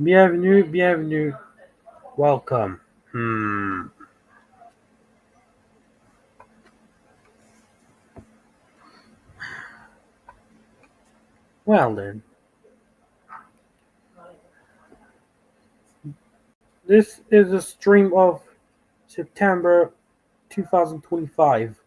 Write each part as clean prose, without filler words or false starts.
Bienvenue, bienvenue, welcome. Hmm. Well then, this is a stream of September 2025.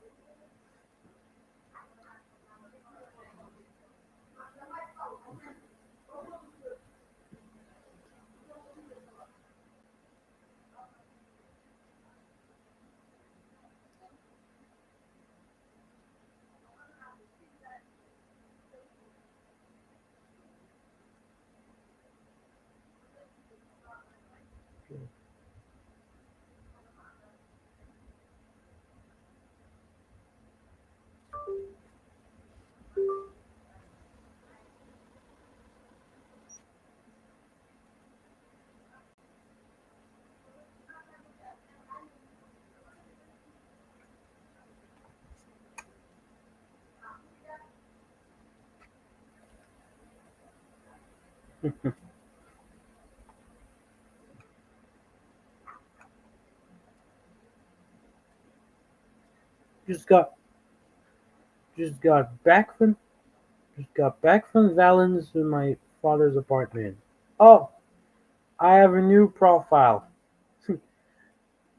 Just got just got back from just got back from Valens in my father's apartment. Oh, I have a new profile.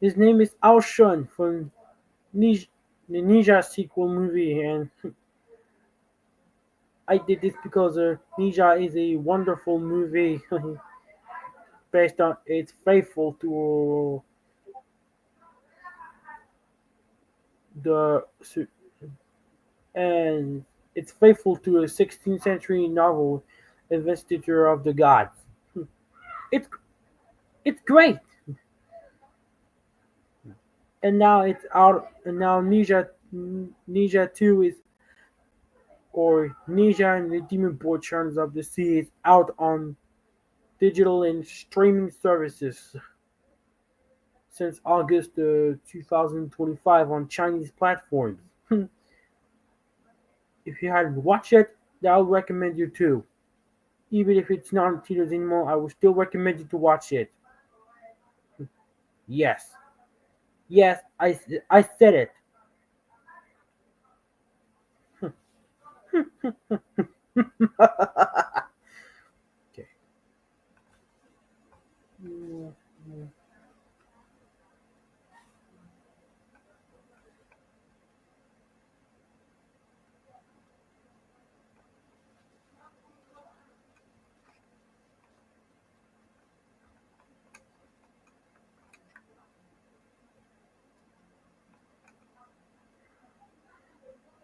His name is Ao Shun from Ninja, the Ninja sequel movie, and I did this because Ninja is a wonderful movie based on it's faithful to the and it's faithful to a 16th century novel, Investiture of the Gods. It's it's great, and now it's out. And now Ninja Two is or Ninja and the Demon Portions of the Sea is out on digital and streaming services since August 2025 on Chinese platforms. If you hadn't watched it, I would recommend you to. Even if it's not in theaters anymore, I would still recommend you to watch it. Yes, yes, I said it. Okay.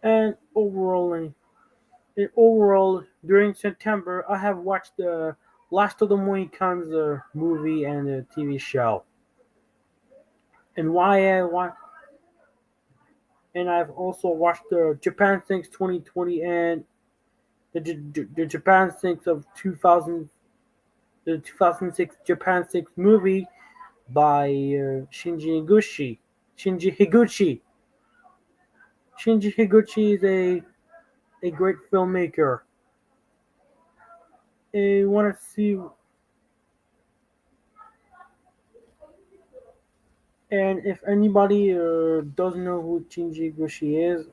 And overall, during September, I have watched the Last of the Mohicans movie and the TV show. And why I want, and I've also watched the Japan Sinks 2020 and the Japan Sinks of 2000, the 2006 Japan Sinks movie by Shinji Higuchi. Shinji Higuchi is a great filmmaker. I want to see, and if anybody doesn't know who Shinji Higuchi is,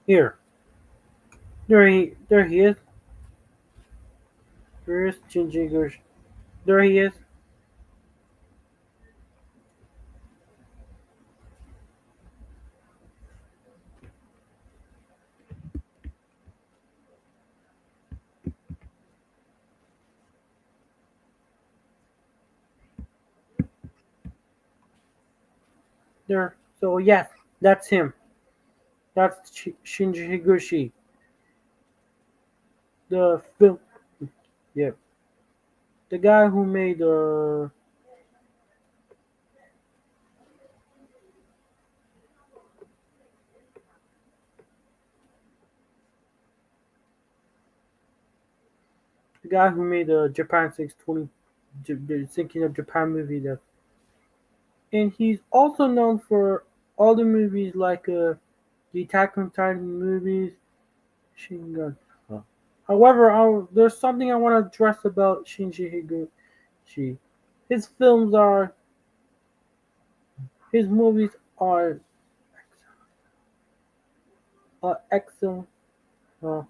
here, there he is. There is Shinji Higuchi. There he is. There. So yes, that's him. That's Shinji Higuchi. The film, yeah, the guy who made the Japan 620, the Sinking of Japan movie. That, and he's also known for other movies like the Attack on Titan movies, Shingon. However, there's something I want to address about Shinji Higuchi. His films are, his movies are excellent. Uh,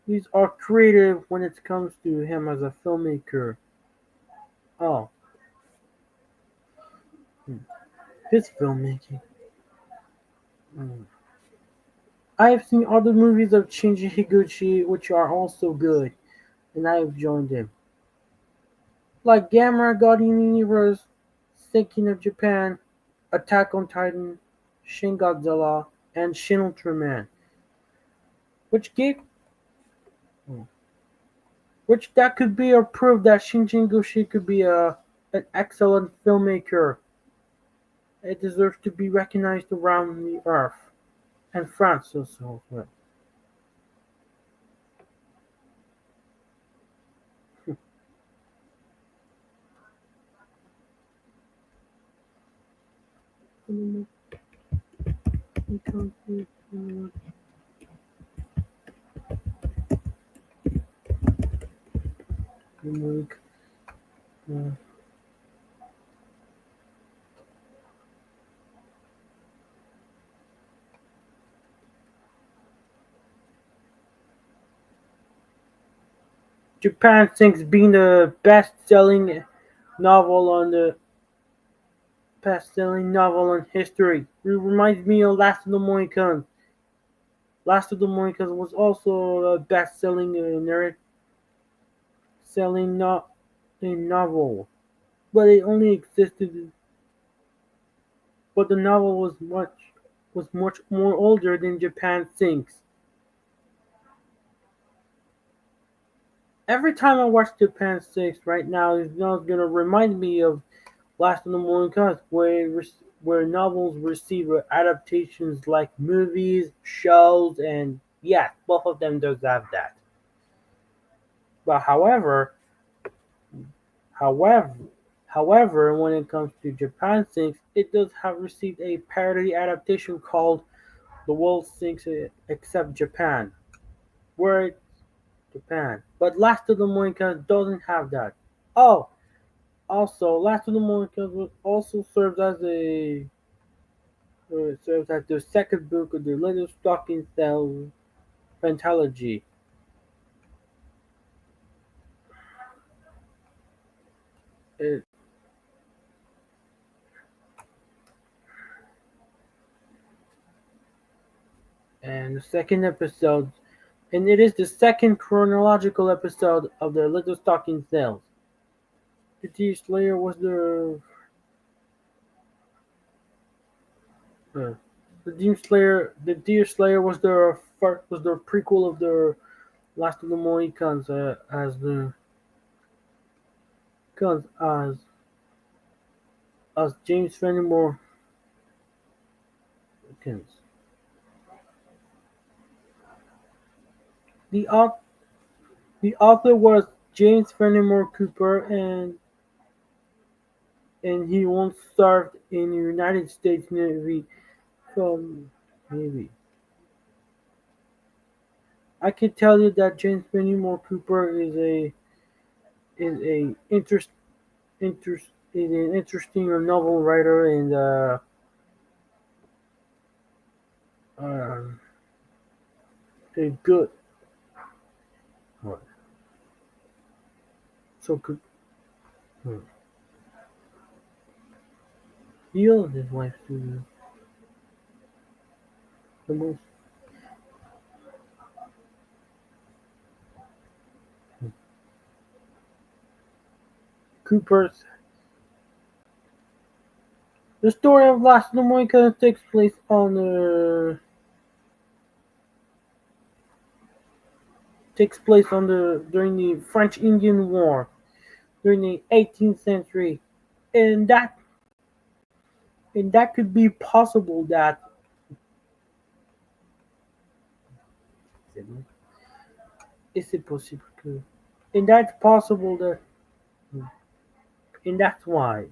these are creative when it comes to him as a filmmaker. Oh, hmm, his filmmaking. Hmm. I have seen other movies of Shinji Higuchi which are also good, and I have joined him. Like Gamera Guardian Universe, Sinking of Japan, Attack on Titan, Shin Godzilla, and Shin Ultraman, which gave which that could be a proof that Shinji Higuchi could be an excellent filmmaker. It deserves to be recognized around the earth. And France also. Well. Japan Sinks being the best-selling novel in history. It reminds me of Last of the Mohicans. Last of the Mohicans was also a best-selling selling a novel, but it only existed. But the novel was much more older than Japan Sinks. Every time I watch Japan Sinks right now, it's not gonna remind me of Last of the Mohicans, where novels receive adaptations like movies, shows, and yes, both of them does have that. But however, when it comes to Japan Sinks, it does have received a parody adaptation called The World Sinks Except Japan, where it's Japan. But Last of the Mohicans doesn't have that. Oh, also, Last of the Mohicans also serves as the second book of the Little Stocking Tales anthology. It, and the second episode, and it is the second chronological episode of the Little Stocking Tales. The Deer Slayer was uh, the Deer Slayer was the prequel of the Last of the Mohicans as James Fenimore Wilkins. The au- the author was James Fenimore Cooper, and he once served in the United States Navy from Navy. I can tell you that James Fenimore Cooper is interest is an interesting novel writer and uh, a good what? So good. Hmm. He owes his wife to the most. Cooper's The story of Last of the Mohicans takes place on Earth. takes place on the during the French Indian War during the 18th century, and that could be possible that c'est possible que and that's possible that and that's why.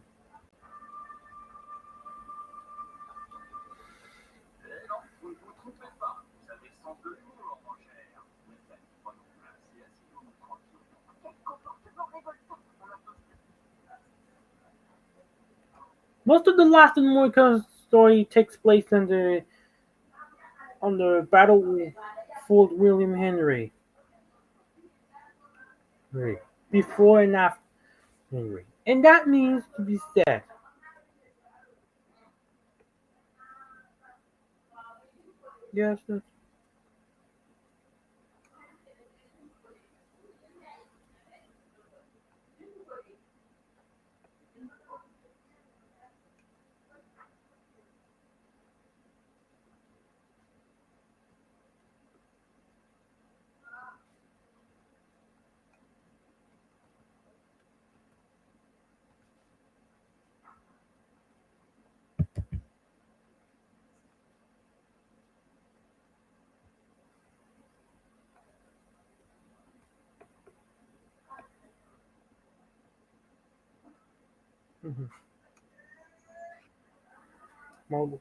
Most of the last and Mohican story takes place on the battlefield William Henry. Right. Before and after Henry. And that means to be said. Yes, that's mhm. Mobile.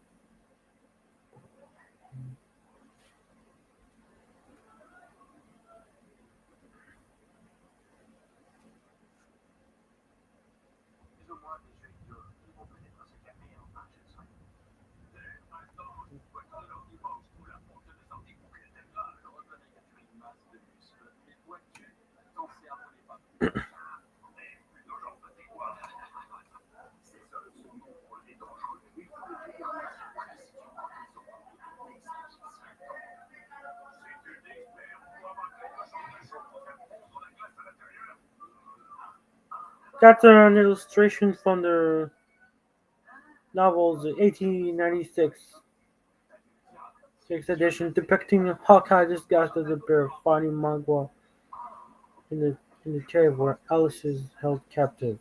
That's an illustration from the novel's 1896 sixth edition depicting Hawkeye disguised as a bear fighting Magua in the cave where Alice is held captive.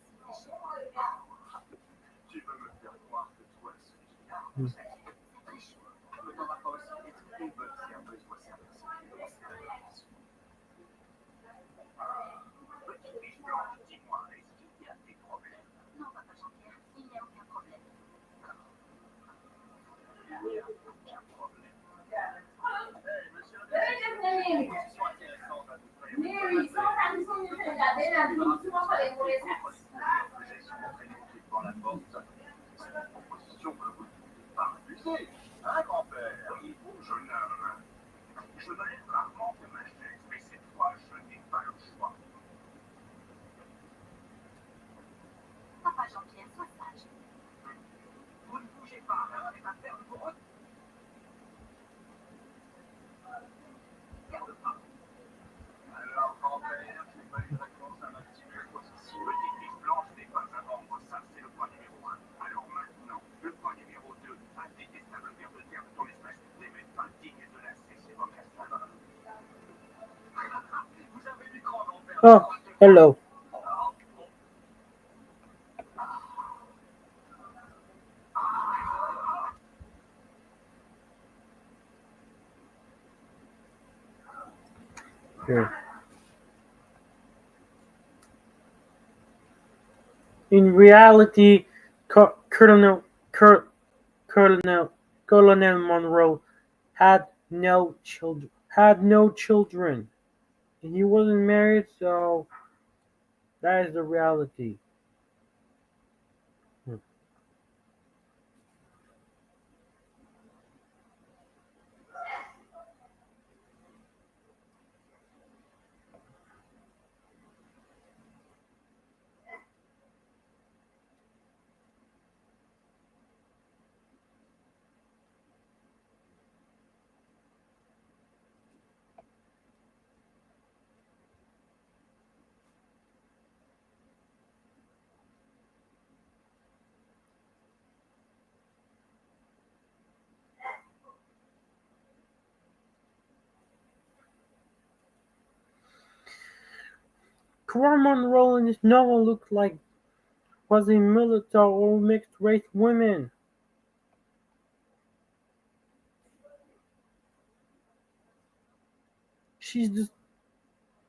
Mm. Oh, hello. Here. In reality, Colonel Colonel Colonel Monroe had no children, and he wasn't married, so that is the reality. Hmm. Cora Monroe in this novel looked like quasi-military or mixed-race women. She's just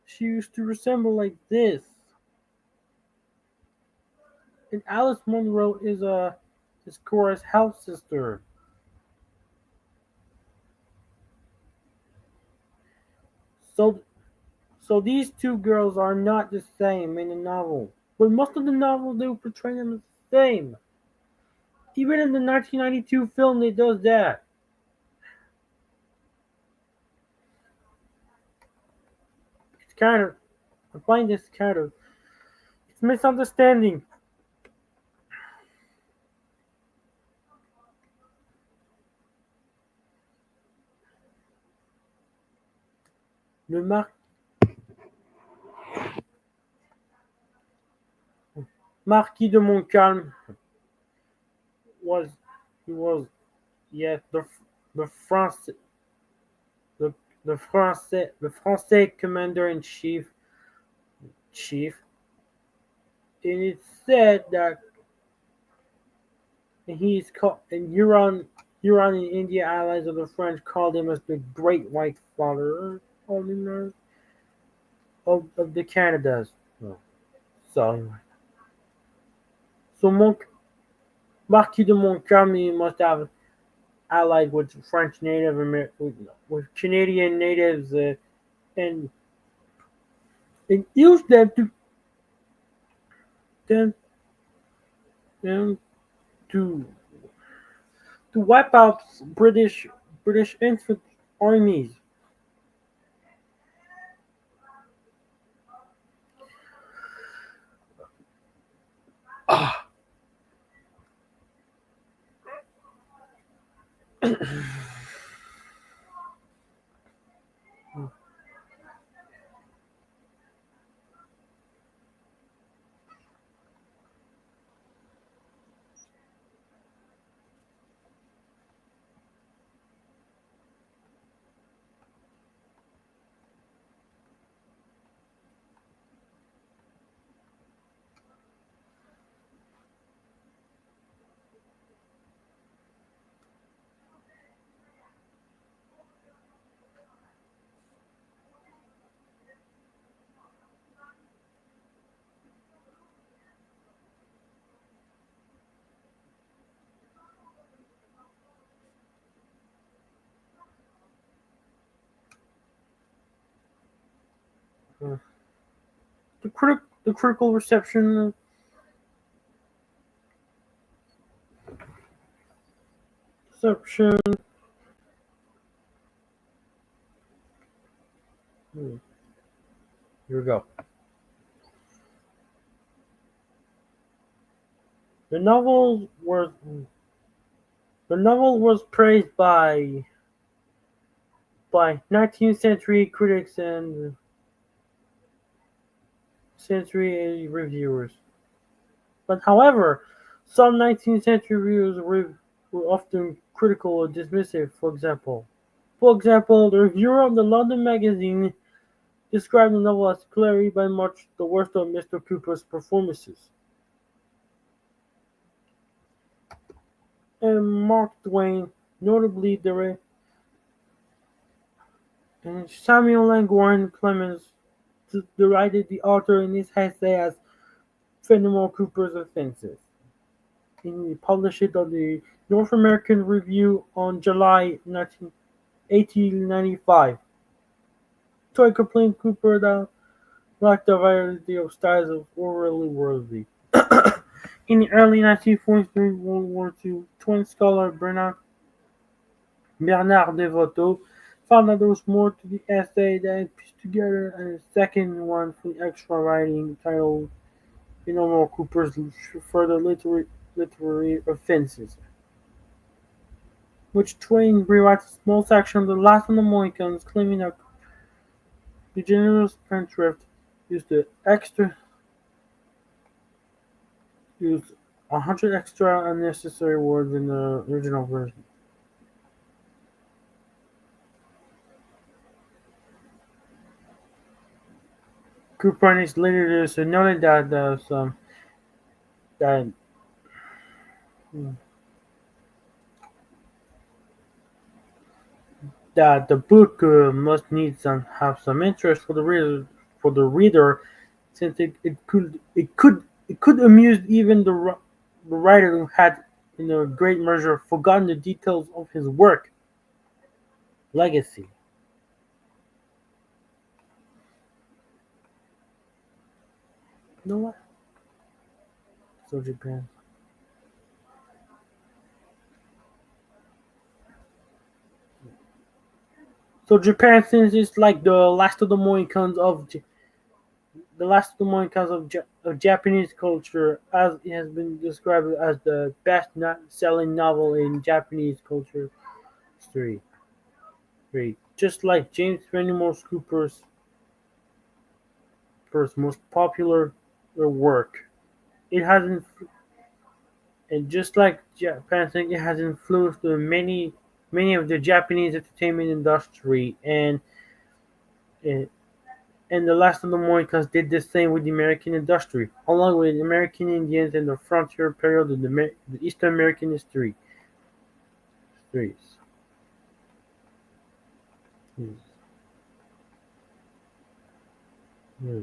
she used to resemble like this. And Alice Monroe is Cora's half sister. So so these two girls are not the same in the novel. But most of the novel they will portray them as the same. Even in the 1992 film they does that. It's kind of I find this kind of it's misunderstanding. Le Mar- Marquis de Montcalm was he was yes the France the the Francais commander in chief, and it's said that he's called and Huron and India allies of the French called him as the Great White Father of the Canadas. Oh, so so Marquis de Montcalm must have allied with French Native with Canadian natives and used them them to wipe out British infantry armies. Ah, the critical reception. Hmm, here we go. The novel was the novel was praised by 19th century critics and century reviewers. But however, some 19th century reviewers were often critical or dismissive. For example, the reviewer of the London Magazine described the novel as clearly by much the worst of Mr. Cooper's performances. And Mark Twain, notably and Samuel Langhorne Clemens derided the author in his essay as Fenimore Cooper's offensive. He published it on the North American Review on July 1895. Troy complained Cooper that lacked the variety of styles of orally worthy. In the early 1940s during World War II, twin scholar Bernard Devoto found that there was more to the essay than it pieced together, and a second one for the extra writing titled Fenimore Cooper's Further Literary Offenses, which Twain rewrites a small section of The Last of the Mohicans, claiming that the general spendthrift used the extra used 100 extra unnecessary words in the original version. Cooper and his leaders noted that that that the book must need some have some interest for the reader, since it could amuse even the writer who had in a great measure forgotten the details of his work legacy. You know what? So Japan. So Japan, since it's like the last of the Mohicans of Japanese culture, as it has been described as the best selling novel in Japanese culture history. Just like James Fenimore Cooper's first most popular work, it has and just like Japan, it has influenced many of the Japanese entertainment industry, and and the last of the Mohicans did the same with the American industry, along with American Indians and the frontier period of the East American history. Histories. Hmm. Hmm.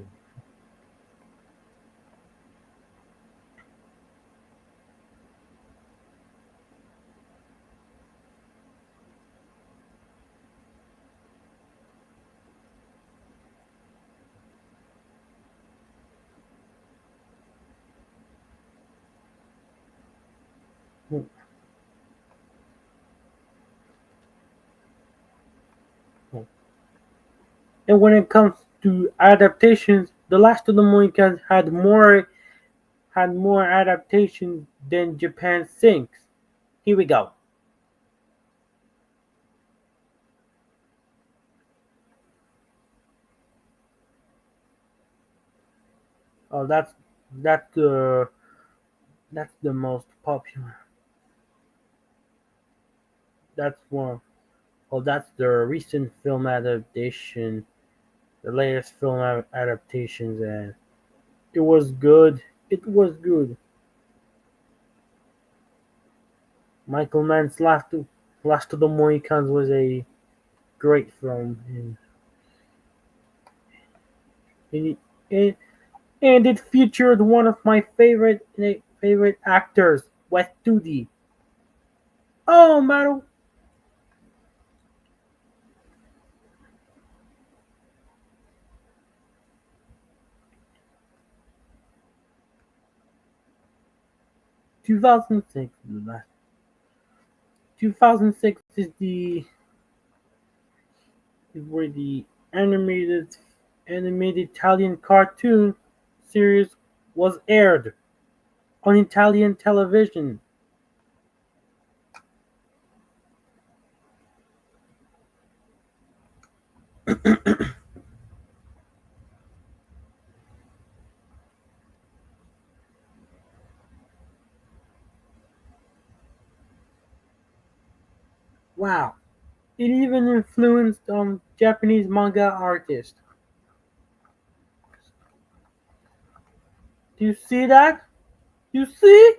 Hmm. Hmm. And when it comes to adaptations, The Last of the Mohicans had more adaptations than Japan sinks. Here we go. Oh, that's the that's the most popular. That's one. Oh, that's the recent film adaptation, the latest film adaptations, and it was good. It was good. Michael Mann's Last of the Mohicans was a great film, and, and, and it featured one of my favorite actors, Wes Studi. Oh, man, 2006. 2006 is where the animated Italian cartoon series was aired on Italian television. Wow. It even influenced Japanese manga artists. Do you see that? You see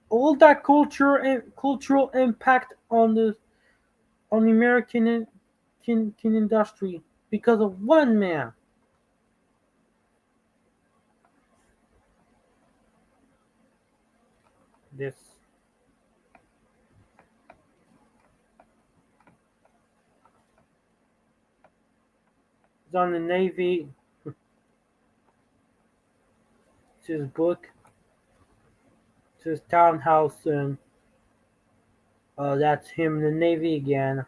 all that culture and cultural impact on the American industry because of one man. This is on the Navy. It's his book. It's his townhouse, and that's him in the Navy again.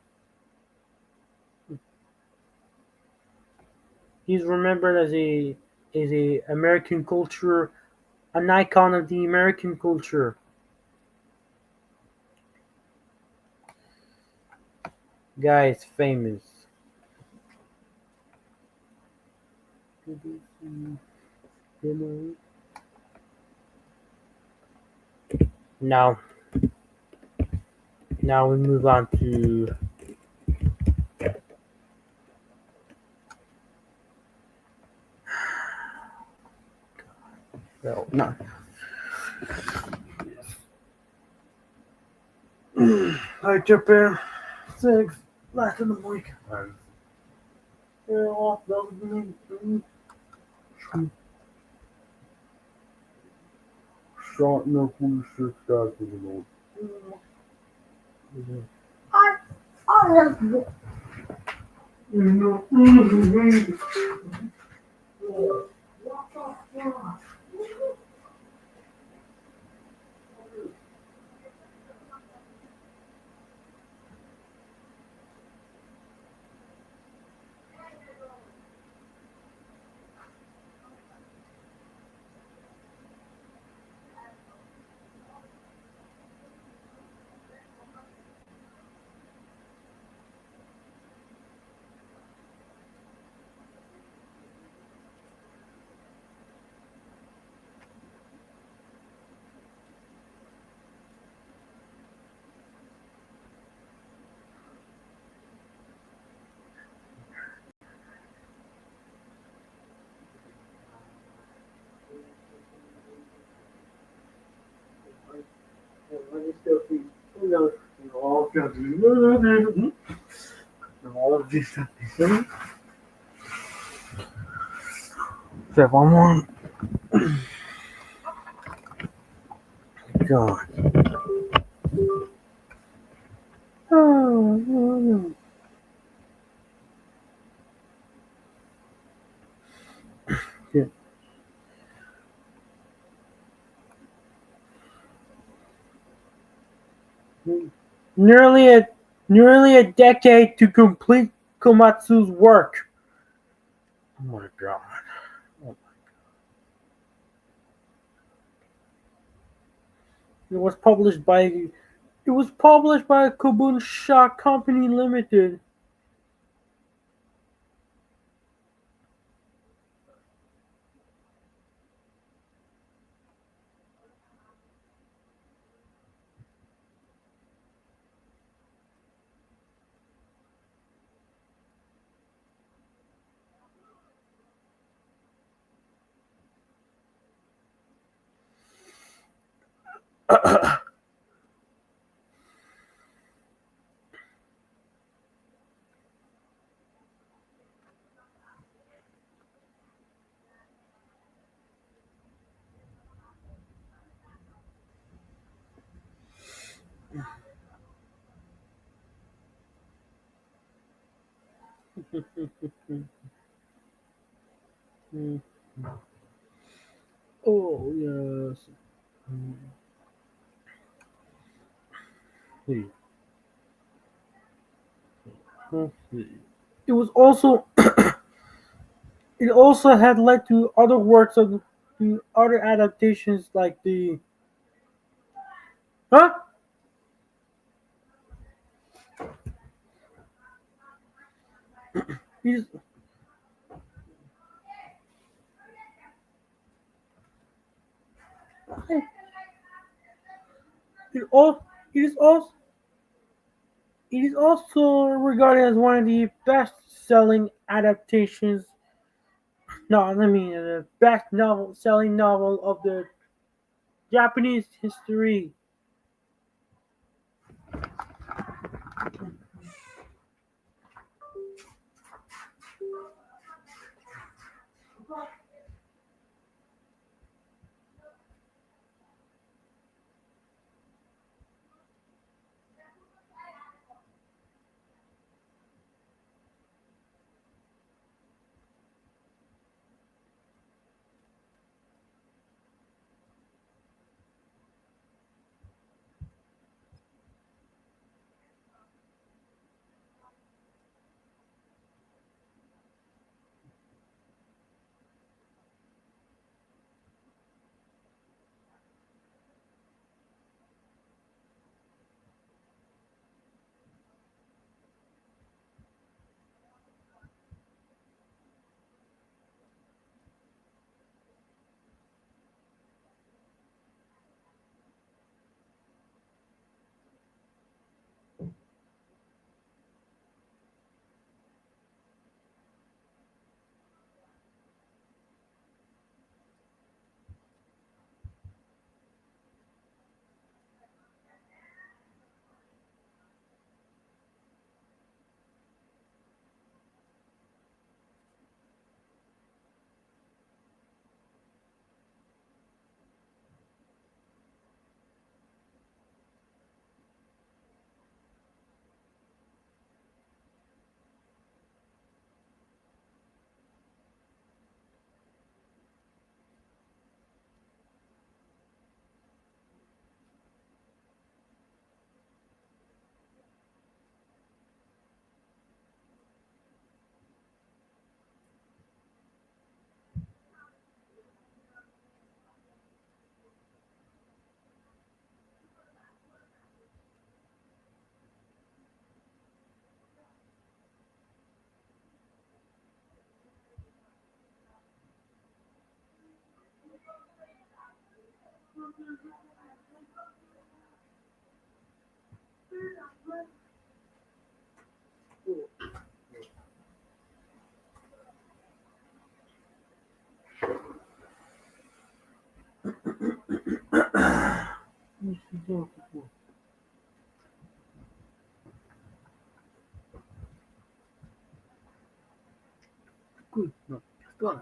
He's remembered as a American culture, an icon of the American culture. Guy is famous. Now, now we move on to No, not. Hi, Japan. Six. Last of the week. Yeah, well, that was me. Shot enough when the shit started to go. All of this stuff. Step one more. God. Oh, yeah. Nearly a nearly a decade to complete Komatsu's work. Oh my god. It was published by Kobunsha Company Limited. Oh yes. Let's see. It was also it also had led to other works of to other adaptations like the huh? It is, it all it is also it is also regarded as one of the best selling adaptations. No, I mean the best novel selling novel of the Japanese history. Good. No, go.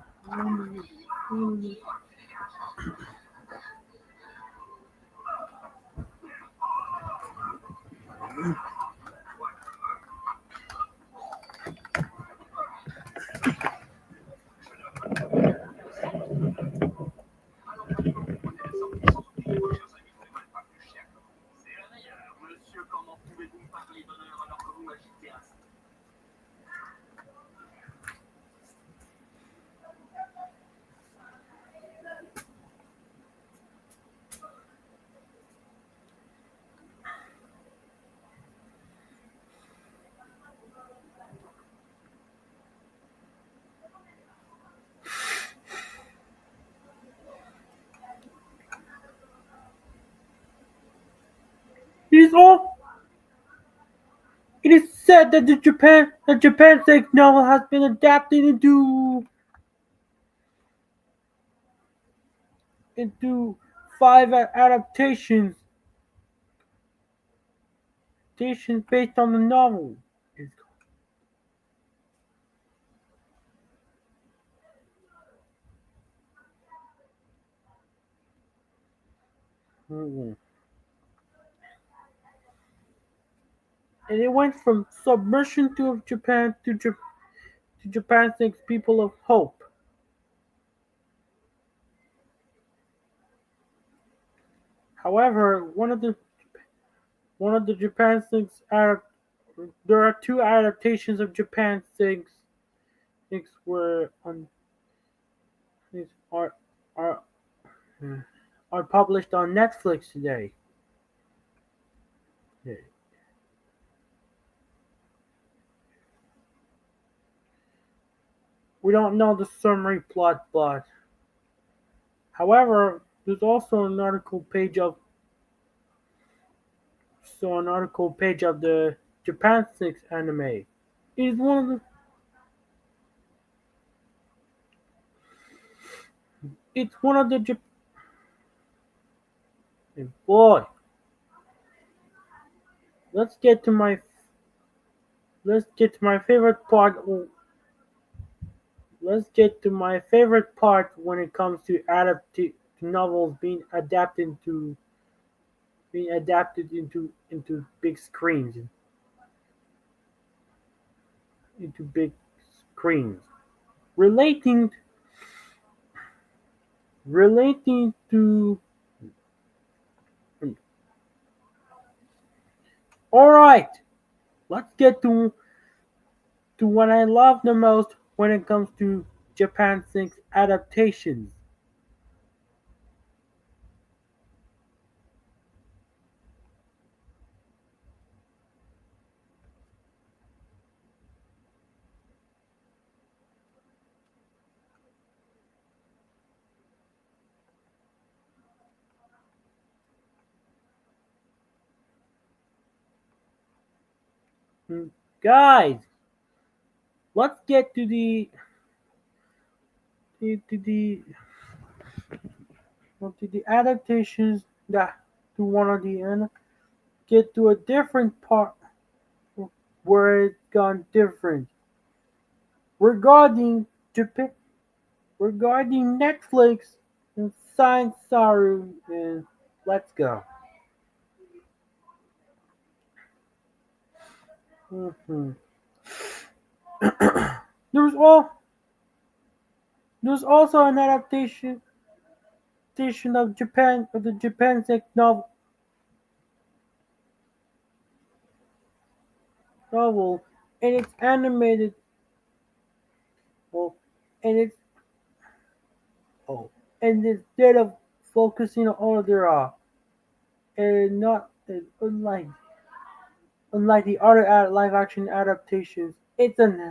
It is all. It is said that the Japan Snake novel has been adapted into five adaptations based on the novel. Mhm. And it went from submersion to Japan to Japan Snake's People of Hope. However, one of the Japan Snake's there are two adaptations of Japan Sinks were on these are are published on Netflix today. Yeah. We don't know the summary plot, but however, there's also an article page of the Japan Six anime. It is one of it's one of the boy. Let's get to my let's get to my favorite part. Let's get to my favorite part when it comes to novels being adapted into big screens into big screens. Relating relating to all right. Let's get to what I love the most when it comes to Japan Sinks adaptations. Hmm. Guys, let's get to the adaptations that to one of the end get to a different part where it's gone different regarding Japan regarding Netflix and Science Saru and let's go. Mhm. There's all there's also an adaptation of the Japan novel and it's animated well and it's oh and instead of focusing on their and not unlike the other live action adaptations it's a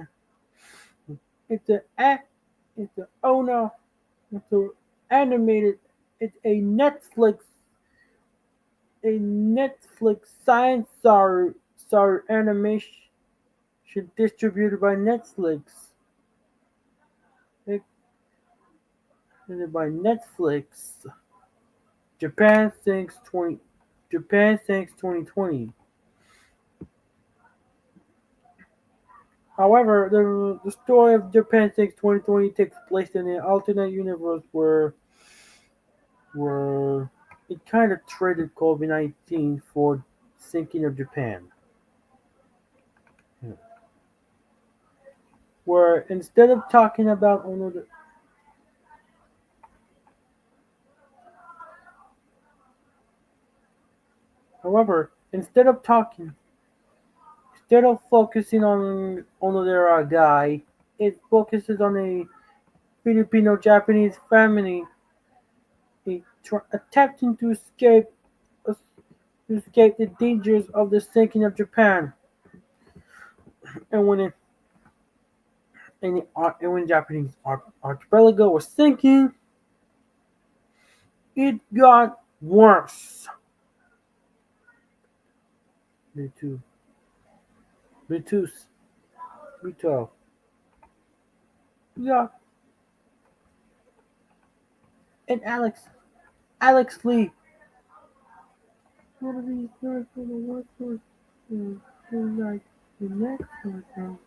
it's a owner it's a animated it's a Netflix a Netflix science star animation distributed by Netflix. Distributed by Netflix. Japan thinks 20 Japan thinks 2020. However, the story of Japan thinks 2020 takes place in an alternate universe where it kind of traded COVID-19 for sinking of Japan. Where instead of talking about another, however, instead of focusing on another guy, it focuses on a Filipino Japanese family attempting to escape the dangers of the sinking of Japan. And when Japanese archipelago was sinking, it got worse. Me too. Me too. Me too. Yeah. And Alex Lee. What are these words for the word for like the next one now?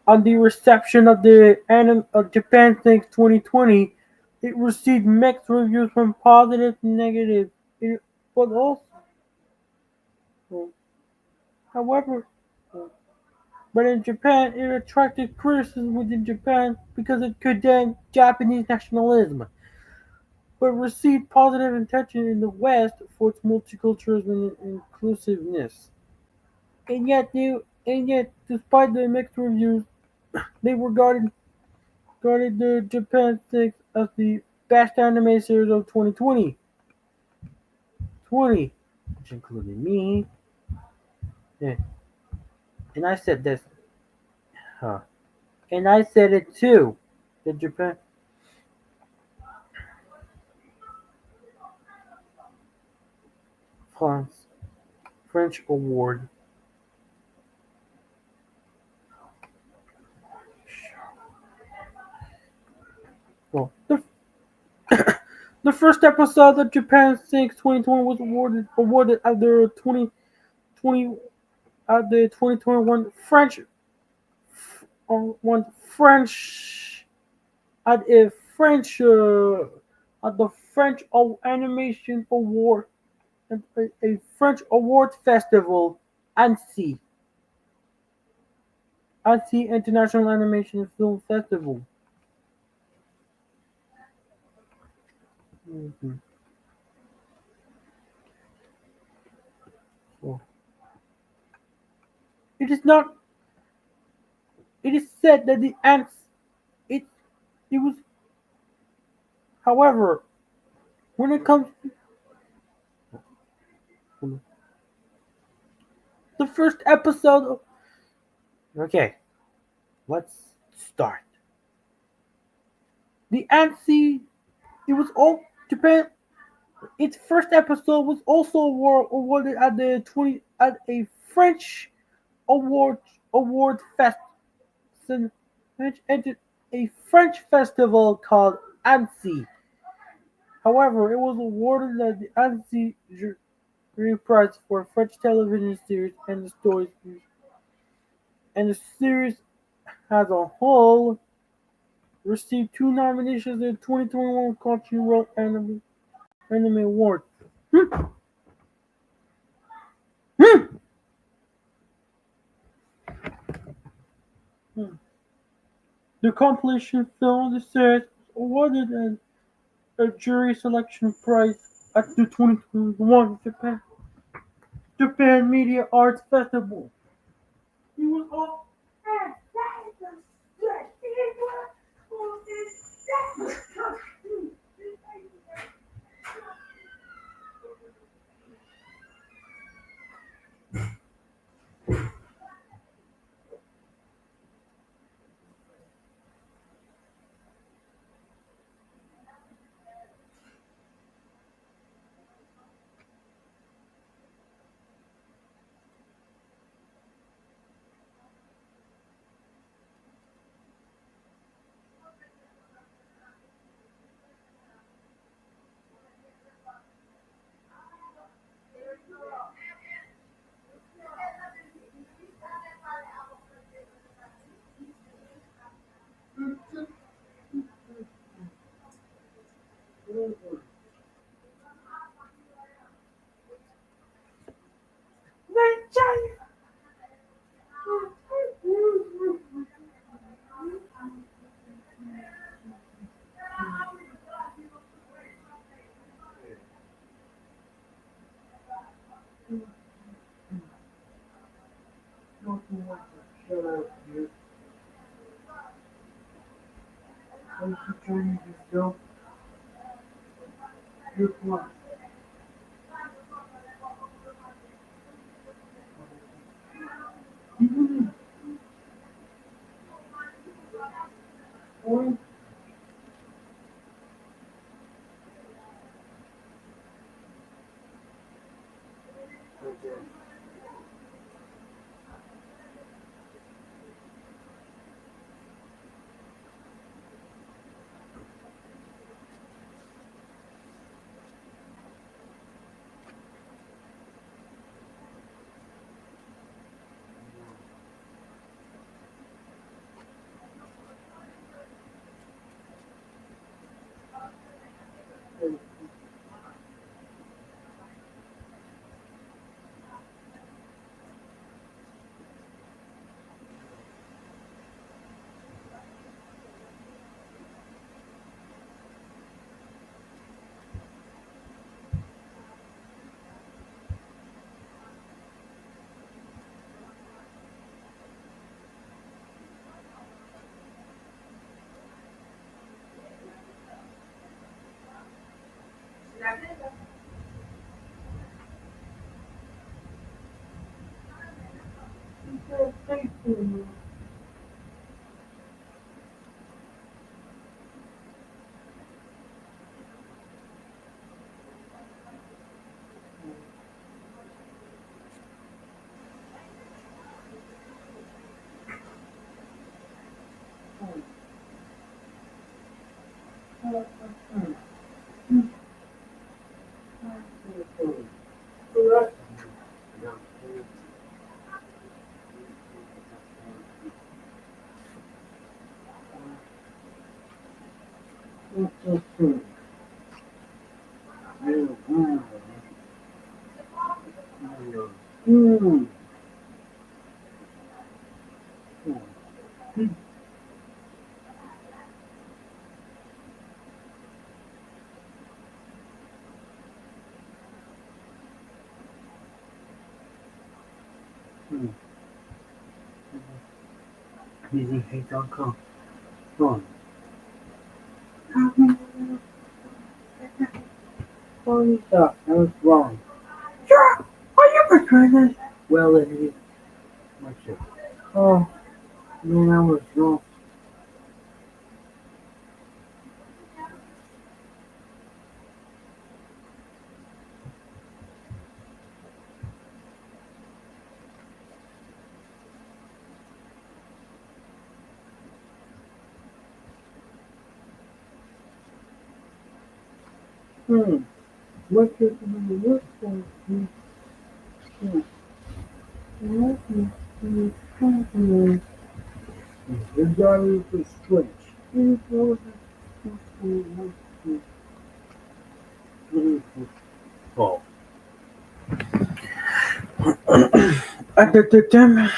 On the reception of the anime of Japan Thinks 2020, it received mixed reviews from positive and negative. But also, however, but in Japan, it attracted criticism within Japan because it condemned Japanese nationalism, but received positive attention in the West for its multiculturalism and inclusiveness. And yet, despite the mixed reviews, they regarded the Japan Six as the best anime series of 2020, which included me. Yeah. And I said this, huh? And I said it too. The France French Award. Well, the first episode of Japan Six 2020 was awarded at the 2020 at the 2021 one French at a French at the French Animation Award at a French award festival, Annecy Annecy International Animation Film Festival. Mhm. So, it is not. It is said that the ants. It it was. However, when it comes to the first episode, okay, let's start. The Annecy. It was all Japan. Its first episode was also awarded at the 20 at a French award award fest which entered a French festival called Annecy. However, it was awarded the Annecy Jury Prize for a French television series and the series as a whole received two nominations in the 2021 Crunchyroll Anime Award. Hmm. Hmm. Hmm. The compilation film the series was awarded a jury selection prize at the 2021 Japan Media Arts Festival. He was all. You I'm trying to go. Your point. Point. Okay. Thank you. Correct. Mm. Easy hate.com. Fun. Funny stuff. That was wrong. Sure. Are you betraying us? Well, it is. Much it. Oh, man, I was wrong. Hmm. What is the look for? The diary was strange. It was oh. At the time,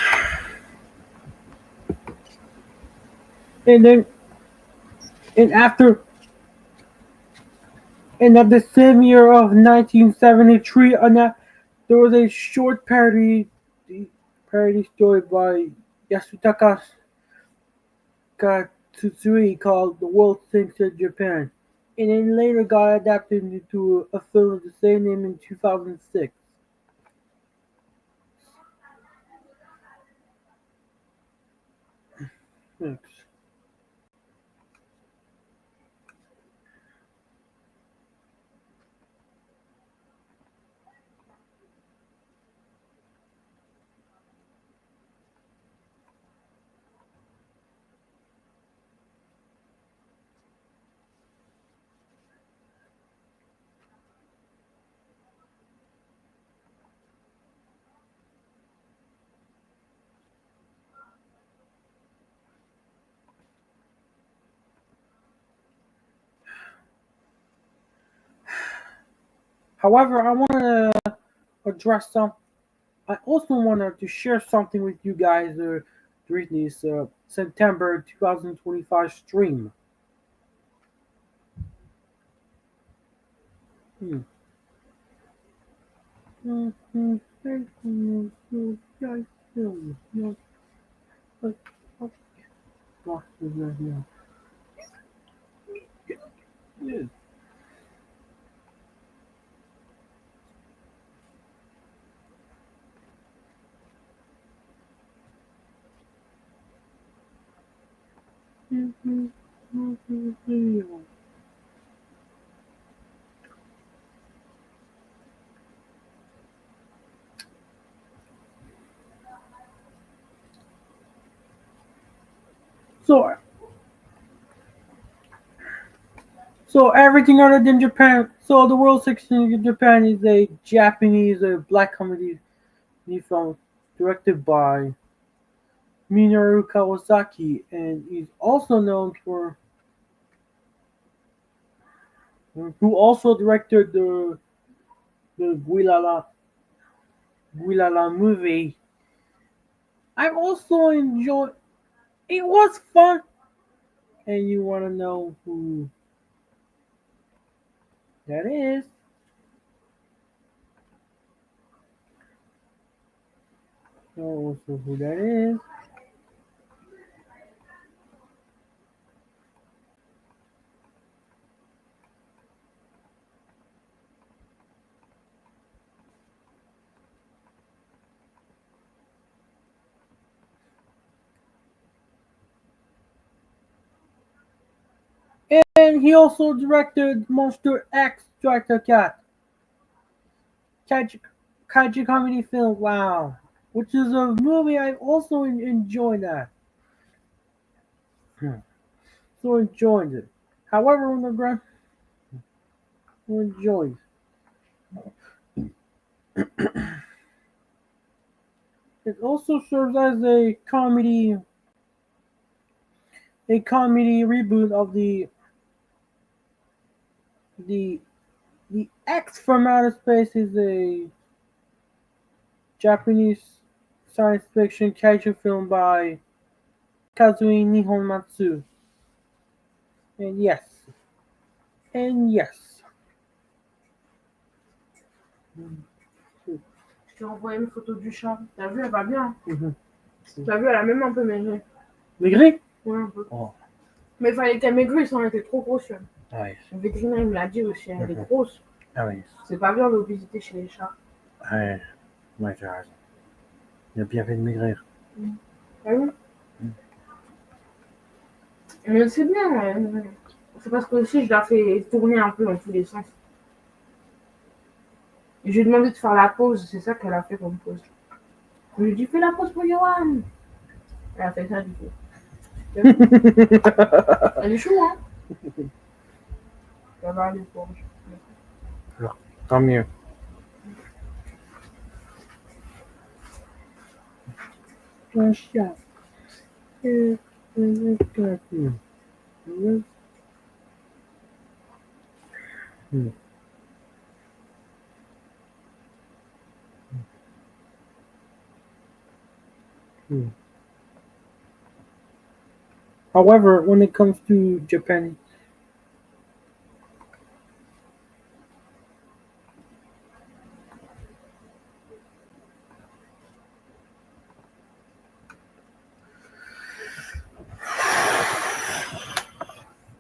and then and after and at the same year of 1973, there was a short parody story by Yasutaka Katsutsui called "The World Thinks in Japan," and then later got adapted into a film of the same name in 2006. Thanks. However, I want to address some. I also wanted to share something with you guys during this September 2025 stream. Hmm. What what is that here? Yes. So, so everything other than Japan. So the World 16 in Japan is a Japanese black comedy film directed by Minoru Kawasaki, and is also known for who also directed the Guilala movie. I also enjoyed. It was fun, and you want to know who that is? Know also who that is? And he also directed Monster X Strike the Cat, kaiju, kaiju comedy film. Wow, which is a movie I also enjoyed that. Hmm. So enjoyed it. However, on the ground, enjoyed. It also serves as a comedy reboot of the the X from Outer Space is a Japanese science fiction kaiju film by Kazui Nihonmatsu. And yes. Je t'ai envoyé une photo du chat. T'as vu, elle va bien. Mhm. T'as vu, elle a même un peu maigri. Maigri? Ouais, un peu. Oh, Mais il fallait qu'elle maigrisse, elle était trop grosse. ouais. Le vétérinaire il me l'a dit aussi, elle est Mhm. grosse. Ah oui. C'est pas bien l'obésité chez les chats. Ouais, ouais, tu as raison. Il a bien fait de maigrir. Ah oui. Mm. Mais c'est bien. C'est parce que aussi je la fais tourner un peu dans tous les sens. Et je lui ai demandé de faire la pause, c'est ça qu'elle a fait comme pause. Je lui ai dit fais la pause pour Johan. Elle a fait ça du coup. Elle est chou, hein. Ça va aller pour. Tant mieux. Un chat. However, when it comes to Japan,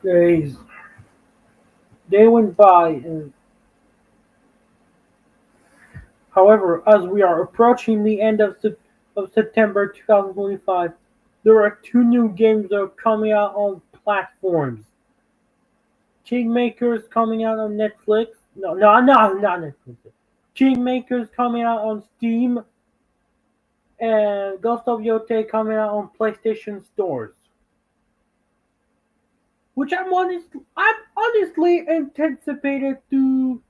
days they went by, and however, as we are approaching the end of September 2025, there are two new games that are coming out on platforms. Kingmaker's coming out on Netflix. No, not Netflix. Kingmaker's coming out on Steam, and Ghost of Yote coming out on PlayStation stores. Which I'm honestly anticipated to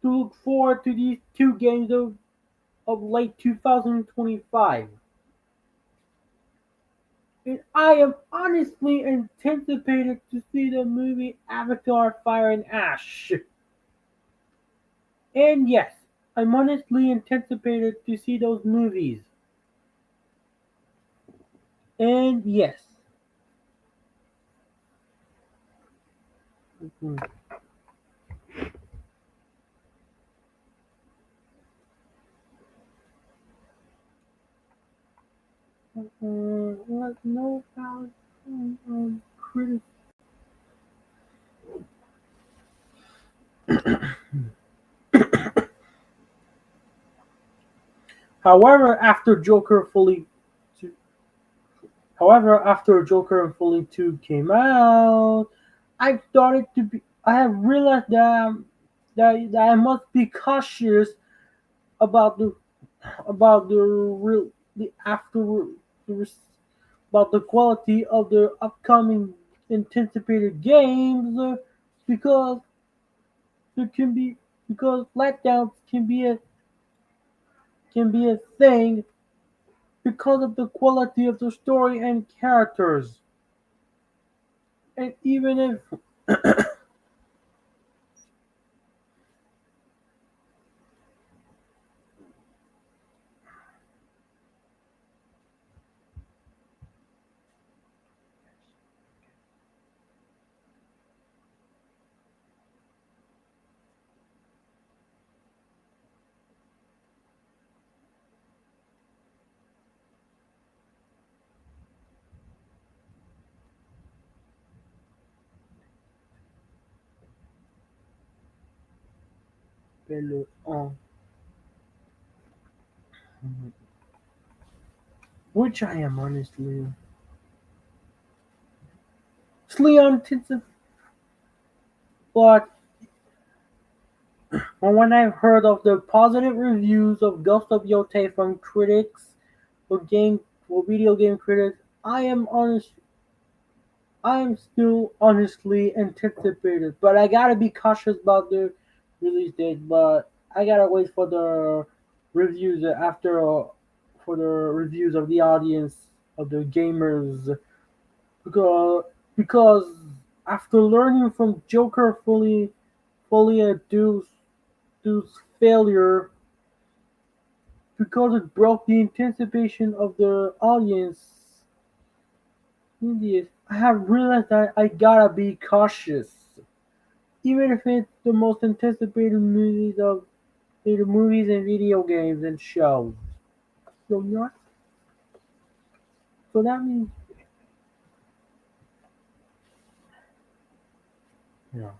look forward to these two games of late 2025. And I am honestly anticipated to see the movie Avatar Fire and Ash. And yes, I'm honestly anticipated to see those movies. And yes. Mhm. no valid criticism. However, after Joker fully However, after Joker and Fully 2 came out, I have realized that I must be cautious about about the real the after the, res- about the quality of the upcoming anticipated games because there can be because letdowns can be a thing because of the quality of the story and characters. And even if which I am honestly intensive, but when I've heard of the positive reviews of Ghost of Yotei from critics or video game critics, I am still honestly anticipated, but I gotta be cautious about the release date. But I gotta wait for the reviews for the reviews of the audience of the gamers because because after learning from Joker fully Deuce's failure because it broke the anticipation of the audience. Indeed, I have realized that I gotta be cautious, even if it's the most anticipated the movies and video games and shows. So not so that means yeah.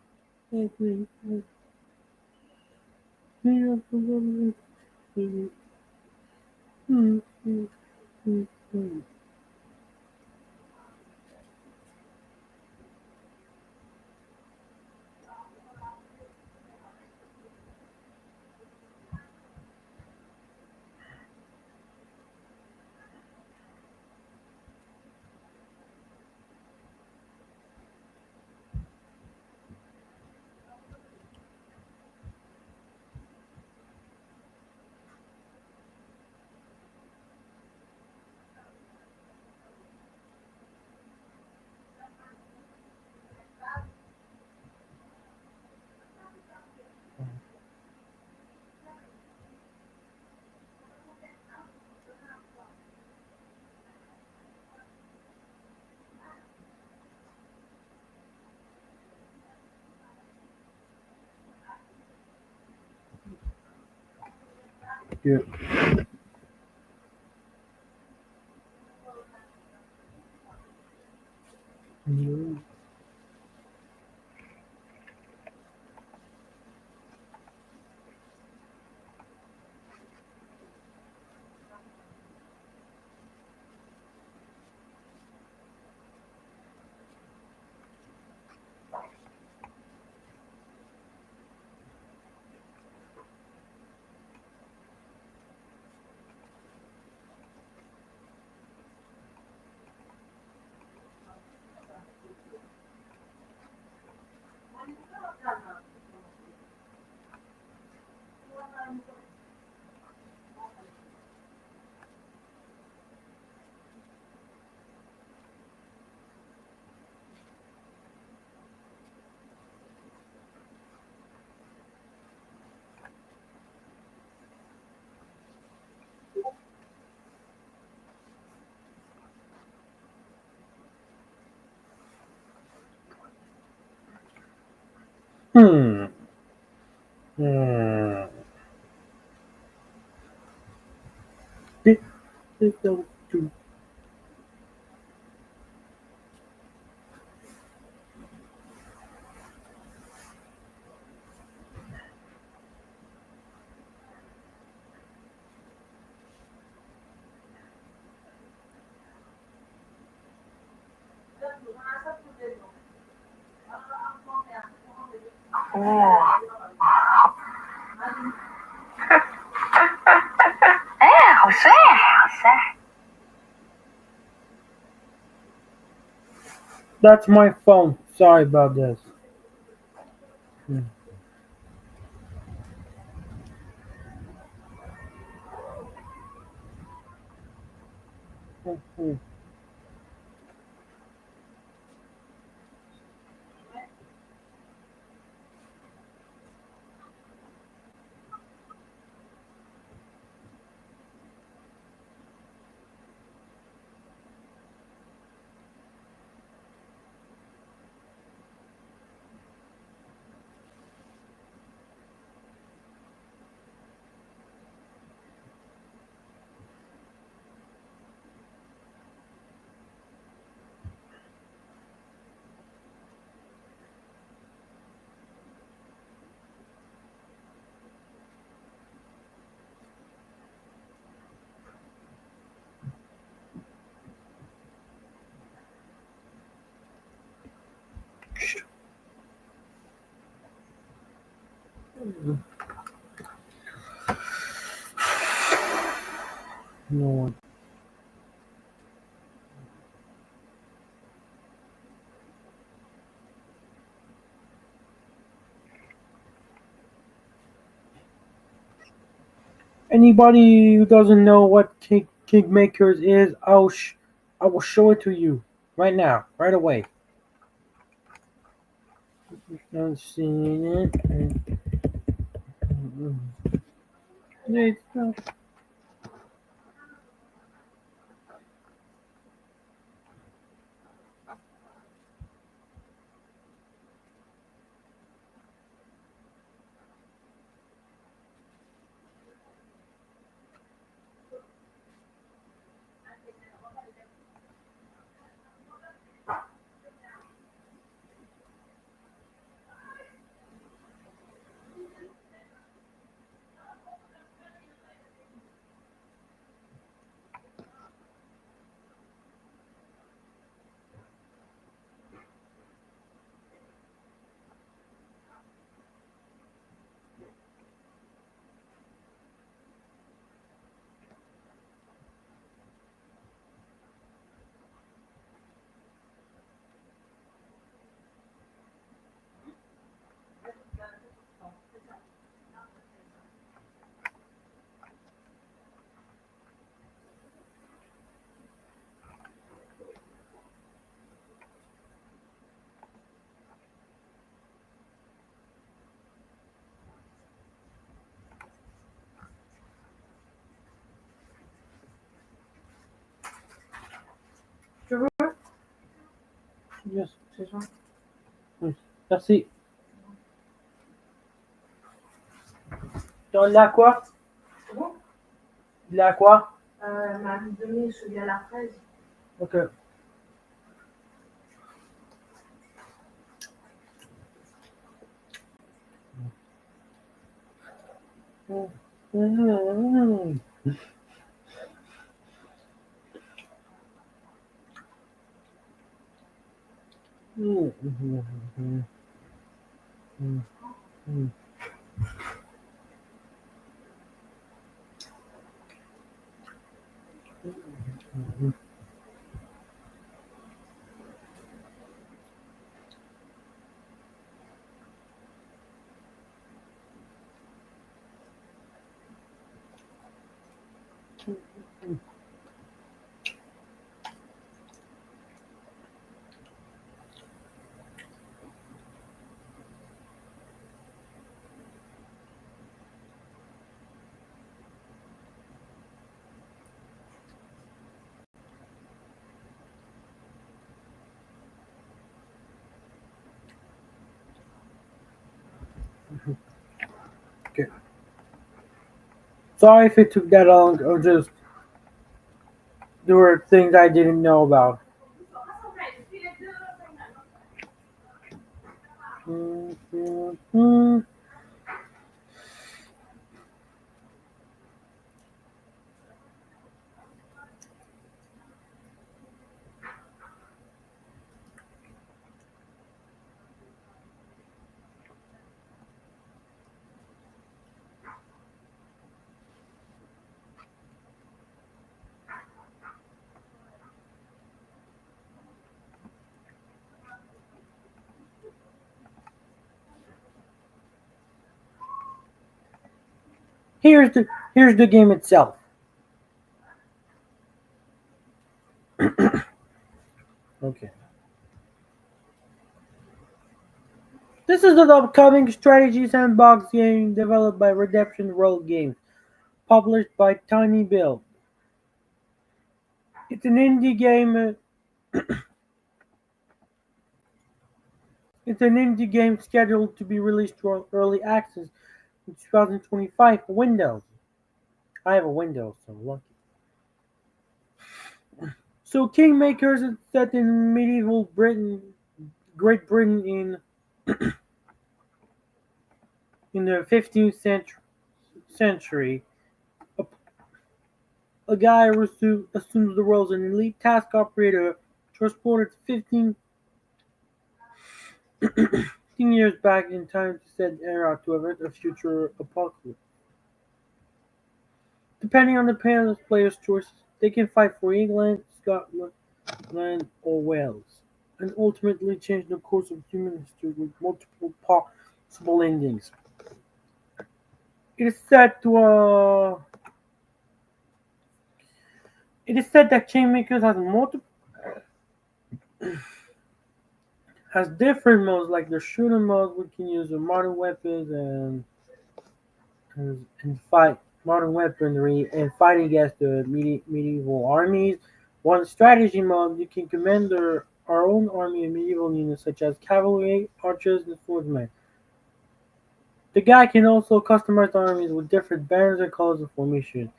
Yeah. Hmm. Hmm. This is so true. José, José. That's my phone. Sorry about this. Hmm. Hmm. No one. Anybody who doesn't know what King Makers is, I will show it to you right now, right away. I've seen it. It's not- Tu veux? Yes, C'est ça. yes. Merci. T'as de la quoi? C'est bon? De la quoi? M'a donné celui à la fraise. Ok. Mm. Mm. Mm. Mm. Mm. Mm. Okay. Sorry if it took that long, or just there were things I didn't know about. Mm. Mm. Mm. Here's the game itself. Okay. This is an upcoming strategy sandbox game developed by Redemption Road Games, published by Tiny Bill. It's an indie game. It's an indie game scheduled to be released to early access in 2025 for Windows. I have a Windows, so lucky. So Kingmakers is set in medieval Great Britain in the 15th century. A, a guy assumes the role as an elite task operator transported 15 years back in time to set an era to avert a future apocalypse. Depending on the player's choices, they can fight for England, Scotland, or Wales, and ultimately change the course of human history with multiple possible endings. It is said to it is said that Kingmakers has different modes, like the shooter mode. We can use the modern weapons and fight modern weaponry and fight against the medieval armies. One strategy mode, you can command our own army of medieval units such as cavalry, archers, and swordsmen. The guy can also customize the armies with different banners and colors of formation.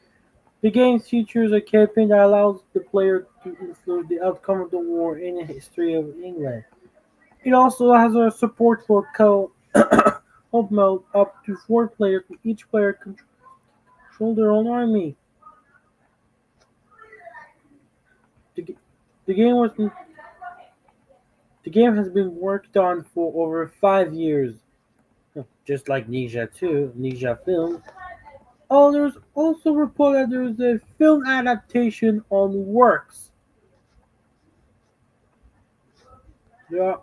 The game features a campaign that allows the player to influence the outcome of the war and the history of England. It also has a support for co-op mode up to 4 players, with each player control their own army. The, the game was the game has been worked on for over 5 years, just like Ninja 2, Ninja Film. Oh, there's also report that there's a film adaptation on works. There are,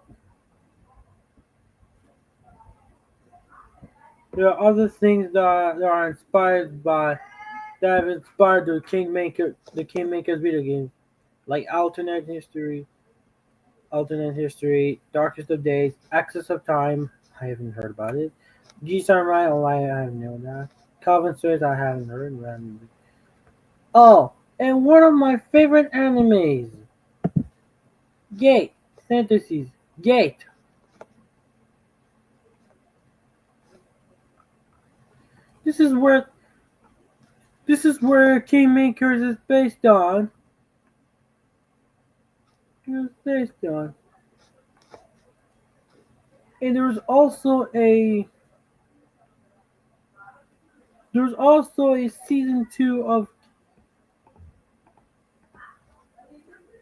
there are other things that are inspired by that have inspired the Kingmakers video game, like Alternate History, Darkest of Days, Access of Time. I haven't heard about it. G Samurai, oh, I haven't known that. Calvin Swift, I haven't heard. Oh, and one of my favorite animes, Gate. Fantasies. Gate. This is where Kingmakers is based on. Is based on. And there's also a season two of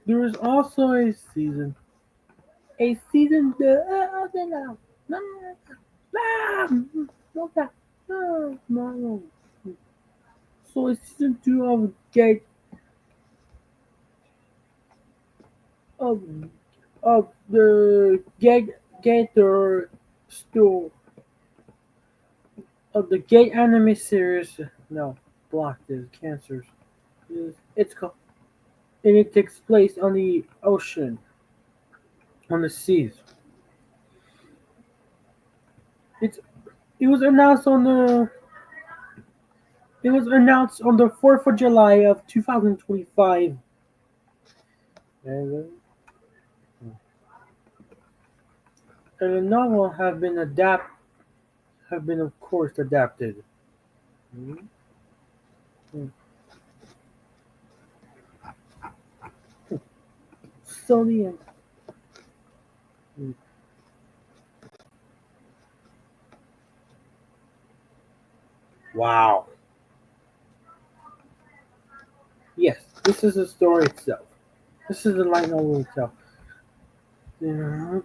there is also a season no, no. So a season two of of the Gator store of the Gate anime series. No, block this cancers. It's called and it takes place on the ocean, on the seas. It's it was announced on the it was announced on the 4th of July of 2025. And the novel have been of course adapted. Mhm. Sony and wow. Yes, this is the story itself. This is the light novel itself. Yeah.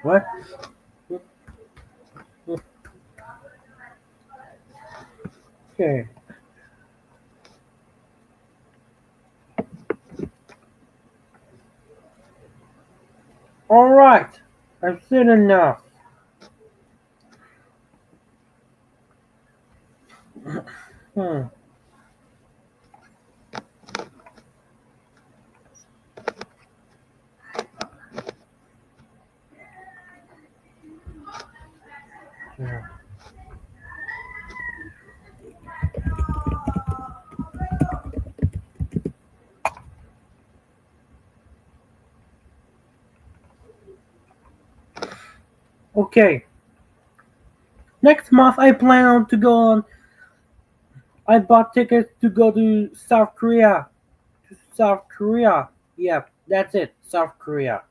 What? Okay. All right, I've said enough. Hmm. Yeah. Okay, next month I plan on to go on. I bought tickets to go to South Korea. To South Korea. Yep, that's it. South Korea.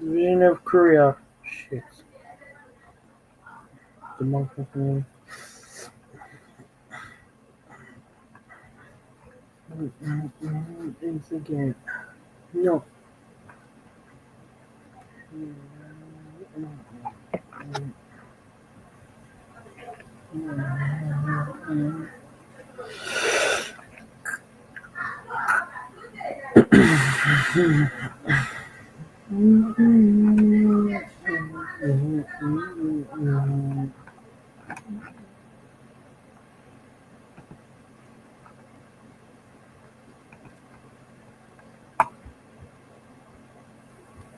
Region of Korea. Shit. Democracy. It's again. No.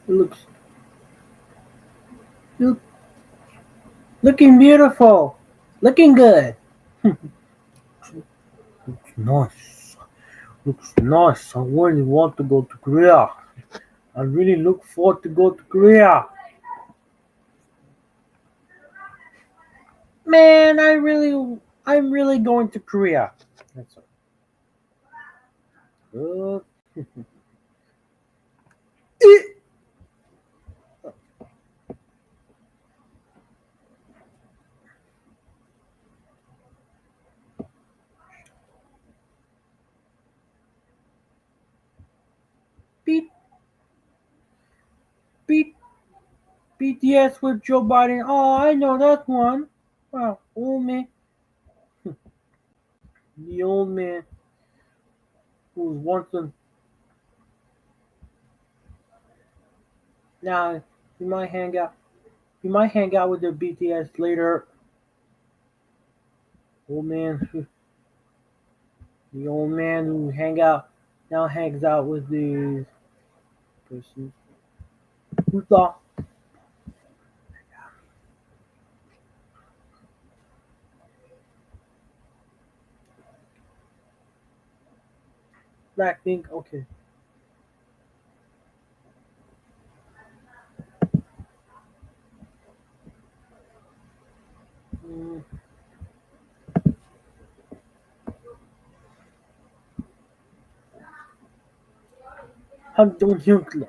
Looks look, looking beautiful. Looking good. Looks nice. Looks nice. I really want to go to Korea. I really look forward to go to Korea. Man, I'm really going to Korea. That's good. Beat, beat, BTS with Joe Biden. Oh, I know that one. Wow, old man, the old man who was once a. Now, you might hang out. You might hang out with the BTS later. Old man, the old man who hang out now hangs out with the person who thought Blackpink. Okay. Mm, Hamdong.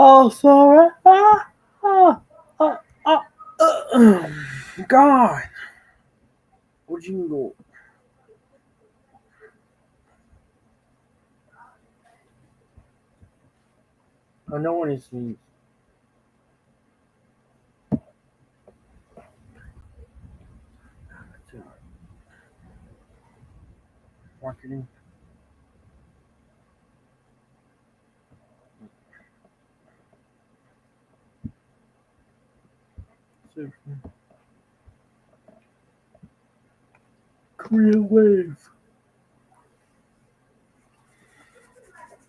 Oh, sorry. Ah, God. Where'd you go? I know when it's me. Marketing. Korean wave.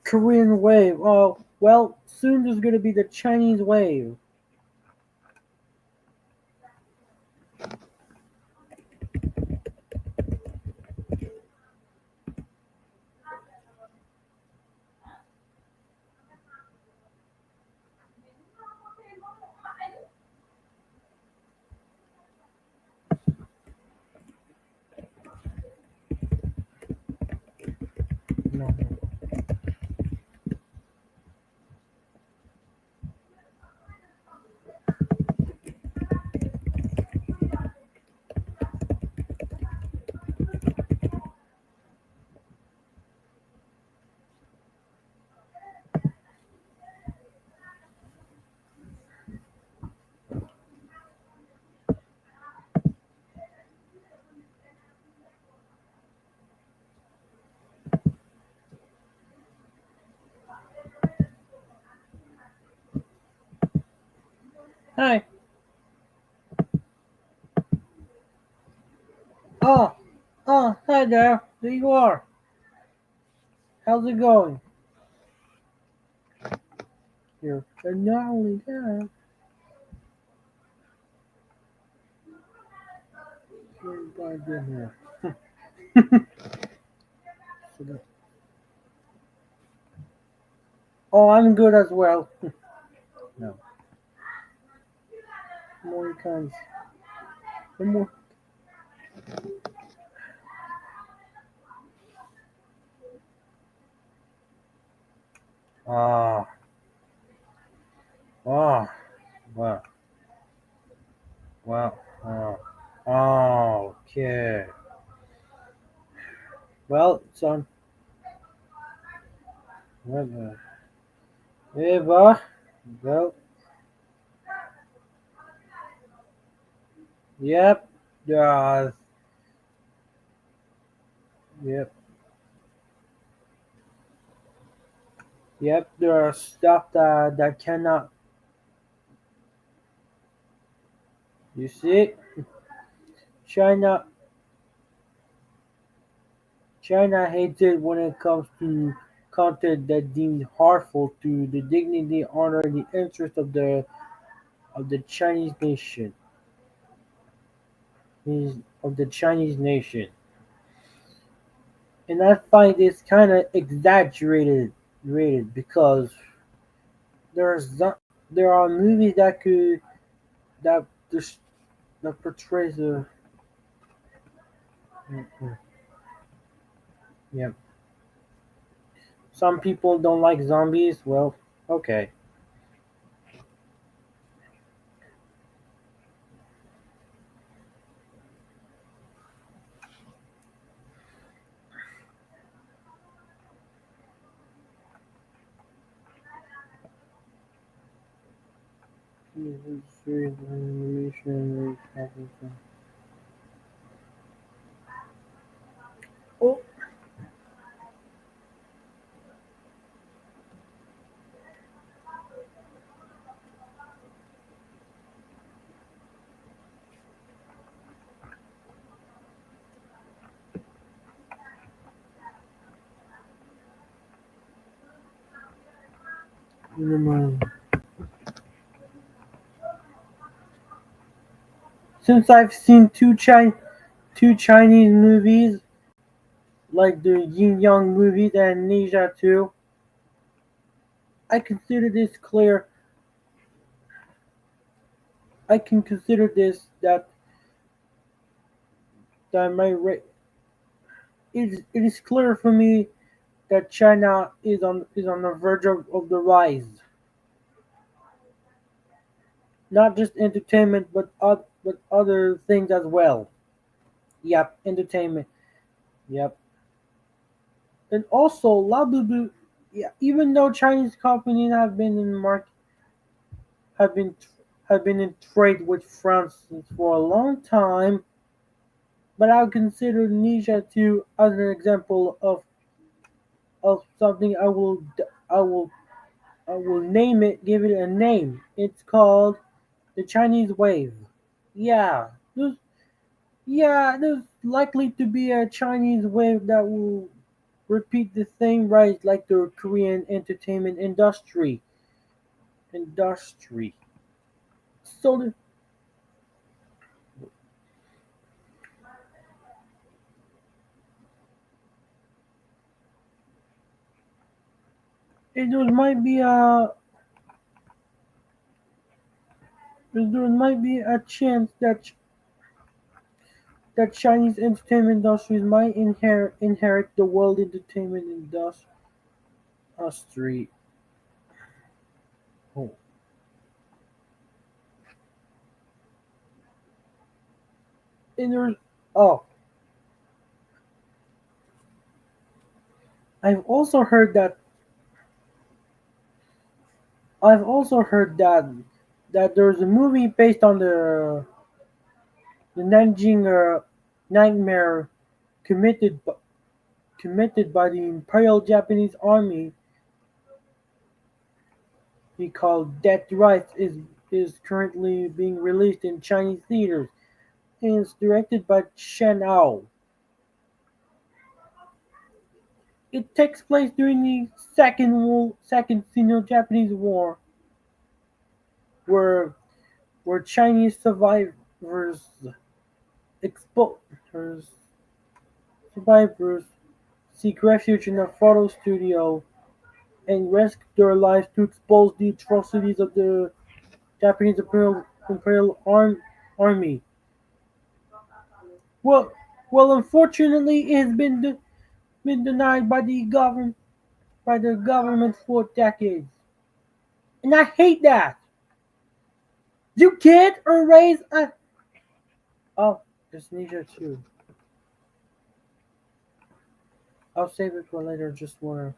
Korean wave. Oh, well, soon there's gonna be the Chinese wave. No. Hi. Oh, hi there. There you are. How's it going? Here. And not only that, everybody's in here. So oh, I'm good as well. No. More kinds. More. Ah. Ah. Wow. Wow. Oh. Oh. Okay. Well, son. Whatever. Eva. Well. Yep. Yeah. Yep. Yep. There are stuff that cannot. You see, China. China hates it when it comes to content that deemed harmful to the dignity, honor, and the interest of the Chinese nation. Of the Chinese nation, and I find this kind of rated because there's not, there are movies that could that this that portrays a yeah. Some people don't like zombies. Well, okay. Oh, never mind. Since I've seen two Chinese movies, like the Yin Yang movies and Ninja 2, I consider this clear. I can consider this that it is clear for me that China is on the verge of the rise. not just entertainment, but other things as well. Yep, entertainment. Yep, and also Labubu. Yeah, even though Chinese companies have been have been in trade with France for a long time, but I would consider Indonesia too as an example of something I will I will name it, give it a name. It's called the Chinese wave. Yeah, there's likely to be a Chinese wave that will repeat the same rise like the Korean entertainment industry. So there might be a chance that Chinese entertainment industries might inherit the world entertainment industry. Oh. And there's oh, I've also heard that I've also heard that there's a movie based on the Nanjing nightmare committed b- committed by the Imperial Japanese Army. He called Death Rights is currently being released in Chinese theaters and it's directed by Chen Ao. It takes place during the Second Sino-Japanese War, where Chinese expo- survivors seek refuge in a photo studio and risk their lives to expose the atrocities of the Japanese Army. Well, unfortunately, it has been denied by the government for decades, and I hate that. You can't erase a oh, there's Ninja too. I'll save it for later. Just wanna.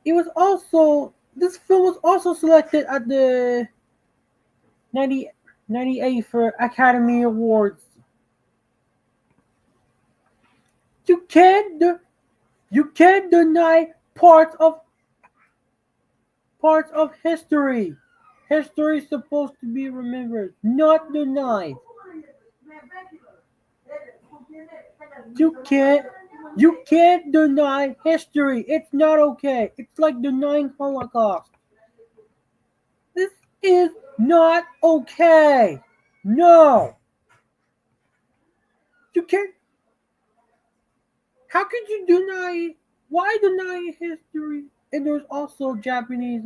It was also this film was also selected at the 90 98 for Academy Awards. You can't you can't deny parts of history. History is supposed to be remembered, not denied. You can't you can't deny history. It's not okay. It's like denying Holocaust. This is not okay. No. You can't how could you deny why deny history? And there's also Japanese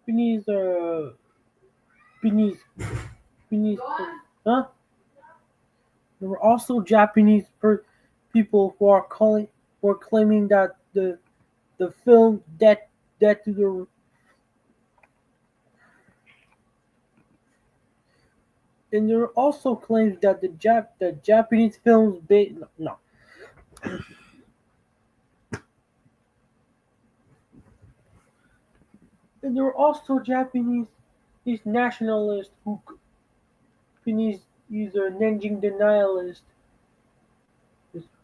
Japanese Japanese huh? There were also people who are claiming that the film Death to the and there are also claims that the Japanese films based no. And there are also these nationalists Japanese user Nanjing denialists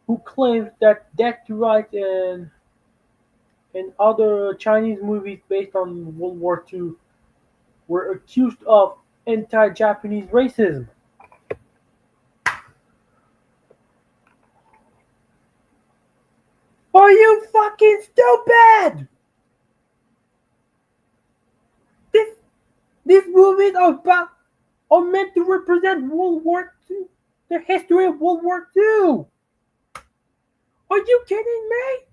who claims that Death to Right and other Chinese movies based on World War II were accused of anti-Japanese racism. Are you fucking stupid? This these movies are meant to represent World War II, the history of World War II. Are you kidding me?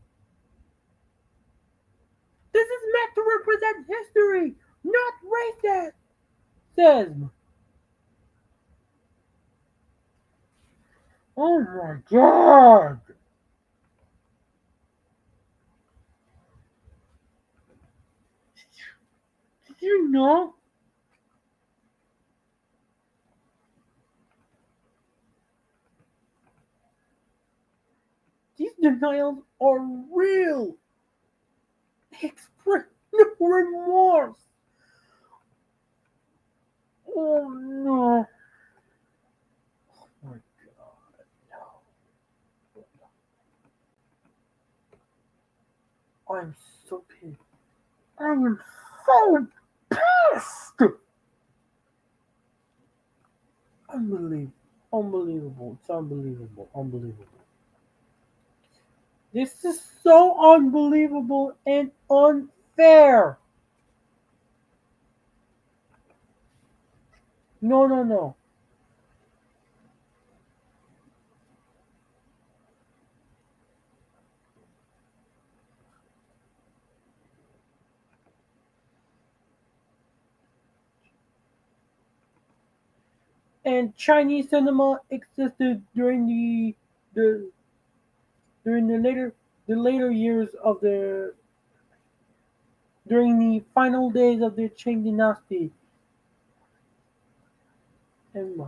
This is meant to represent history, not racism. Oh my god! Did you know? denials are real. They express no remorse. Oh no. Oh my god, no. I'm so pissed. I am so pissed. Unbelievable. Unbelievable. It's unbelievable. Unbelievable. This is so unbelievable and unfair. No, no, no. And Chinese cinema existed the during the later years of the during the final days of the Qing dynasty. And,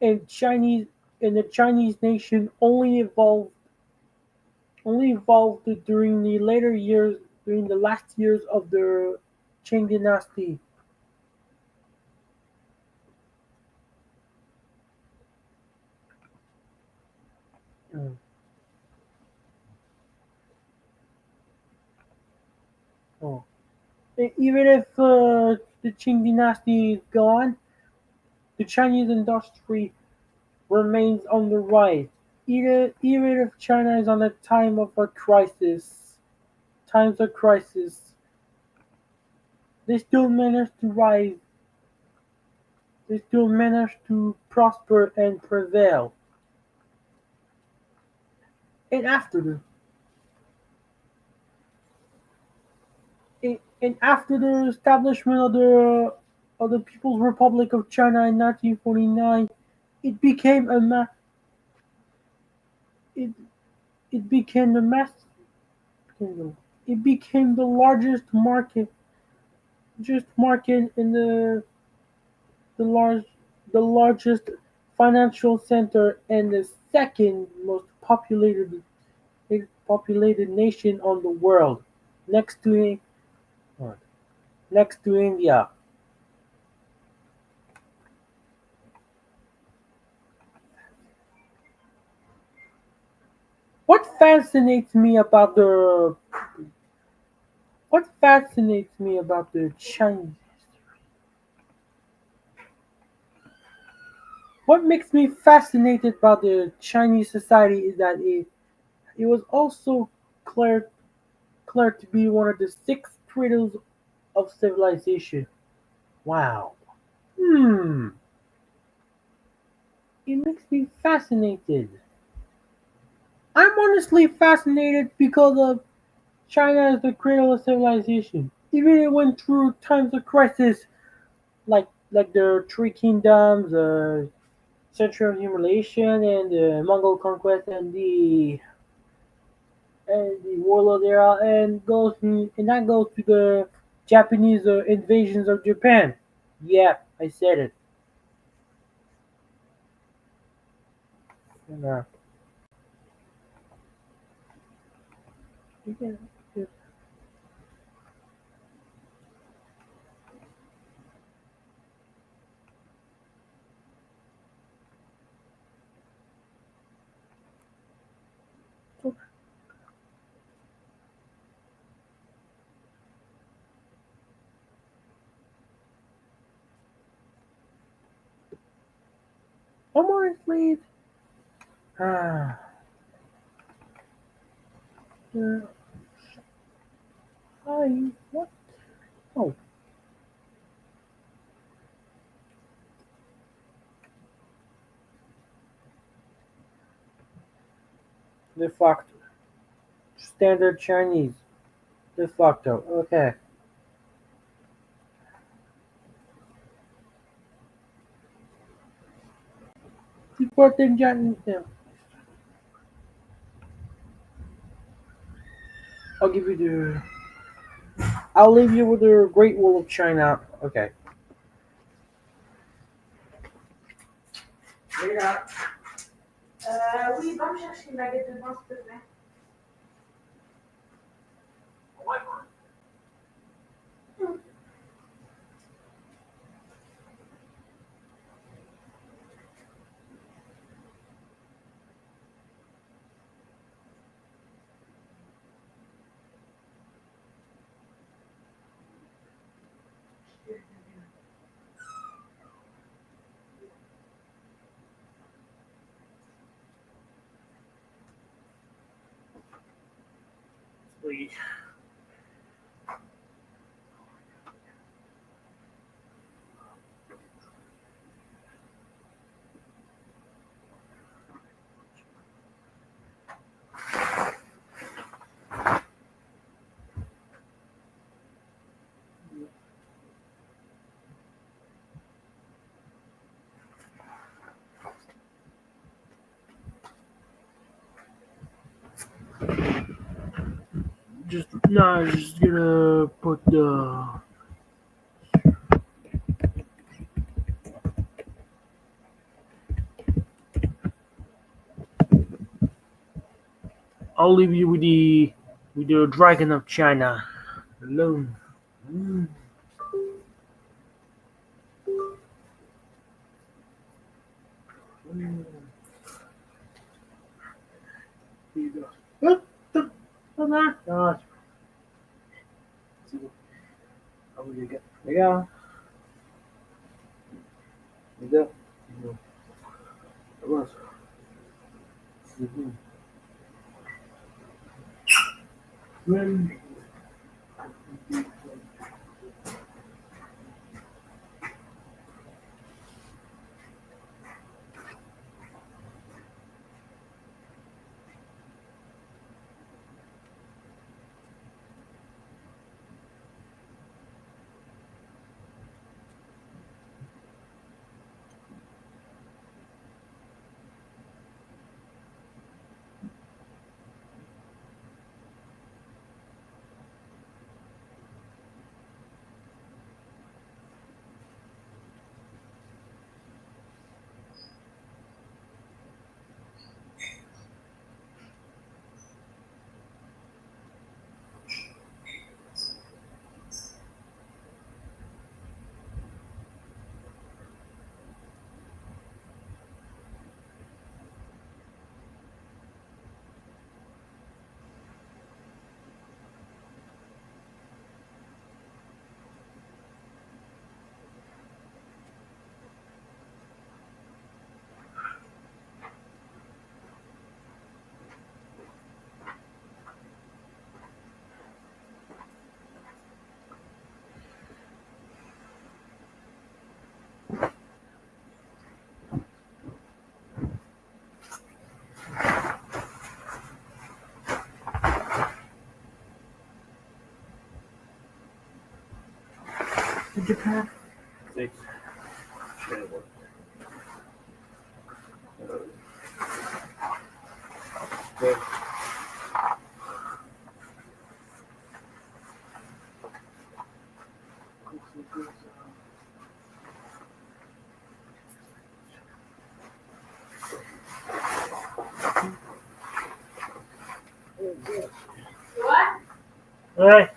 and Chinese and the Chinese nation only evolved during the later years during the last years of the Qing dynasty. Uh, oh. Even if the Qing dynasty is gone, the Chinese industry remains on the rise. Even if China is on a time of a crisis, times of crisis, they still manage to rise. They still manage to prosper and prevail. And after the establishment of the People's Republic of China in 1949, it became a ma- it, it became a mass it became just market in the large the largest financial center and the second most populated nation on the world, next to next to India. What fascinates me about the what fascinates me about the Chinese what makes me fascinated about the Chinese society is that it was also declared declared to be one of the six cradles of civilization. Wow. Hmm. It makes me fascinated. I'm honestly fascinated because of China as the cradle of civilization. Even it went through times of crisis, like the Three Kingdoms, Century of Humiliation, and the Mongol conquest, and the Warlord era, and that goes to the Japanese invasions of Japan. Yeah, I said it. And, you can- I'm honestly, ah, uh, what? Oh, de facto. Standard Chinese. De facto. Okay. Important Chinese. Yeah. I'll give you the. I'll leave you with the Great Wall of China. Okay. Léa. Oui, va me chercher une baguette de pain, s'il te plaît. Oui. Just no, just gonna put the. I'll leave you with the Dragon of China alone. Mm. Mm. Here you go. Ah, ah, legal, legal. Avança. Uhum. Hum. Did you pack? Six. Ouais. Ouais.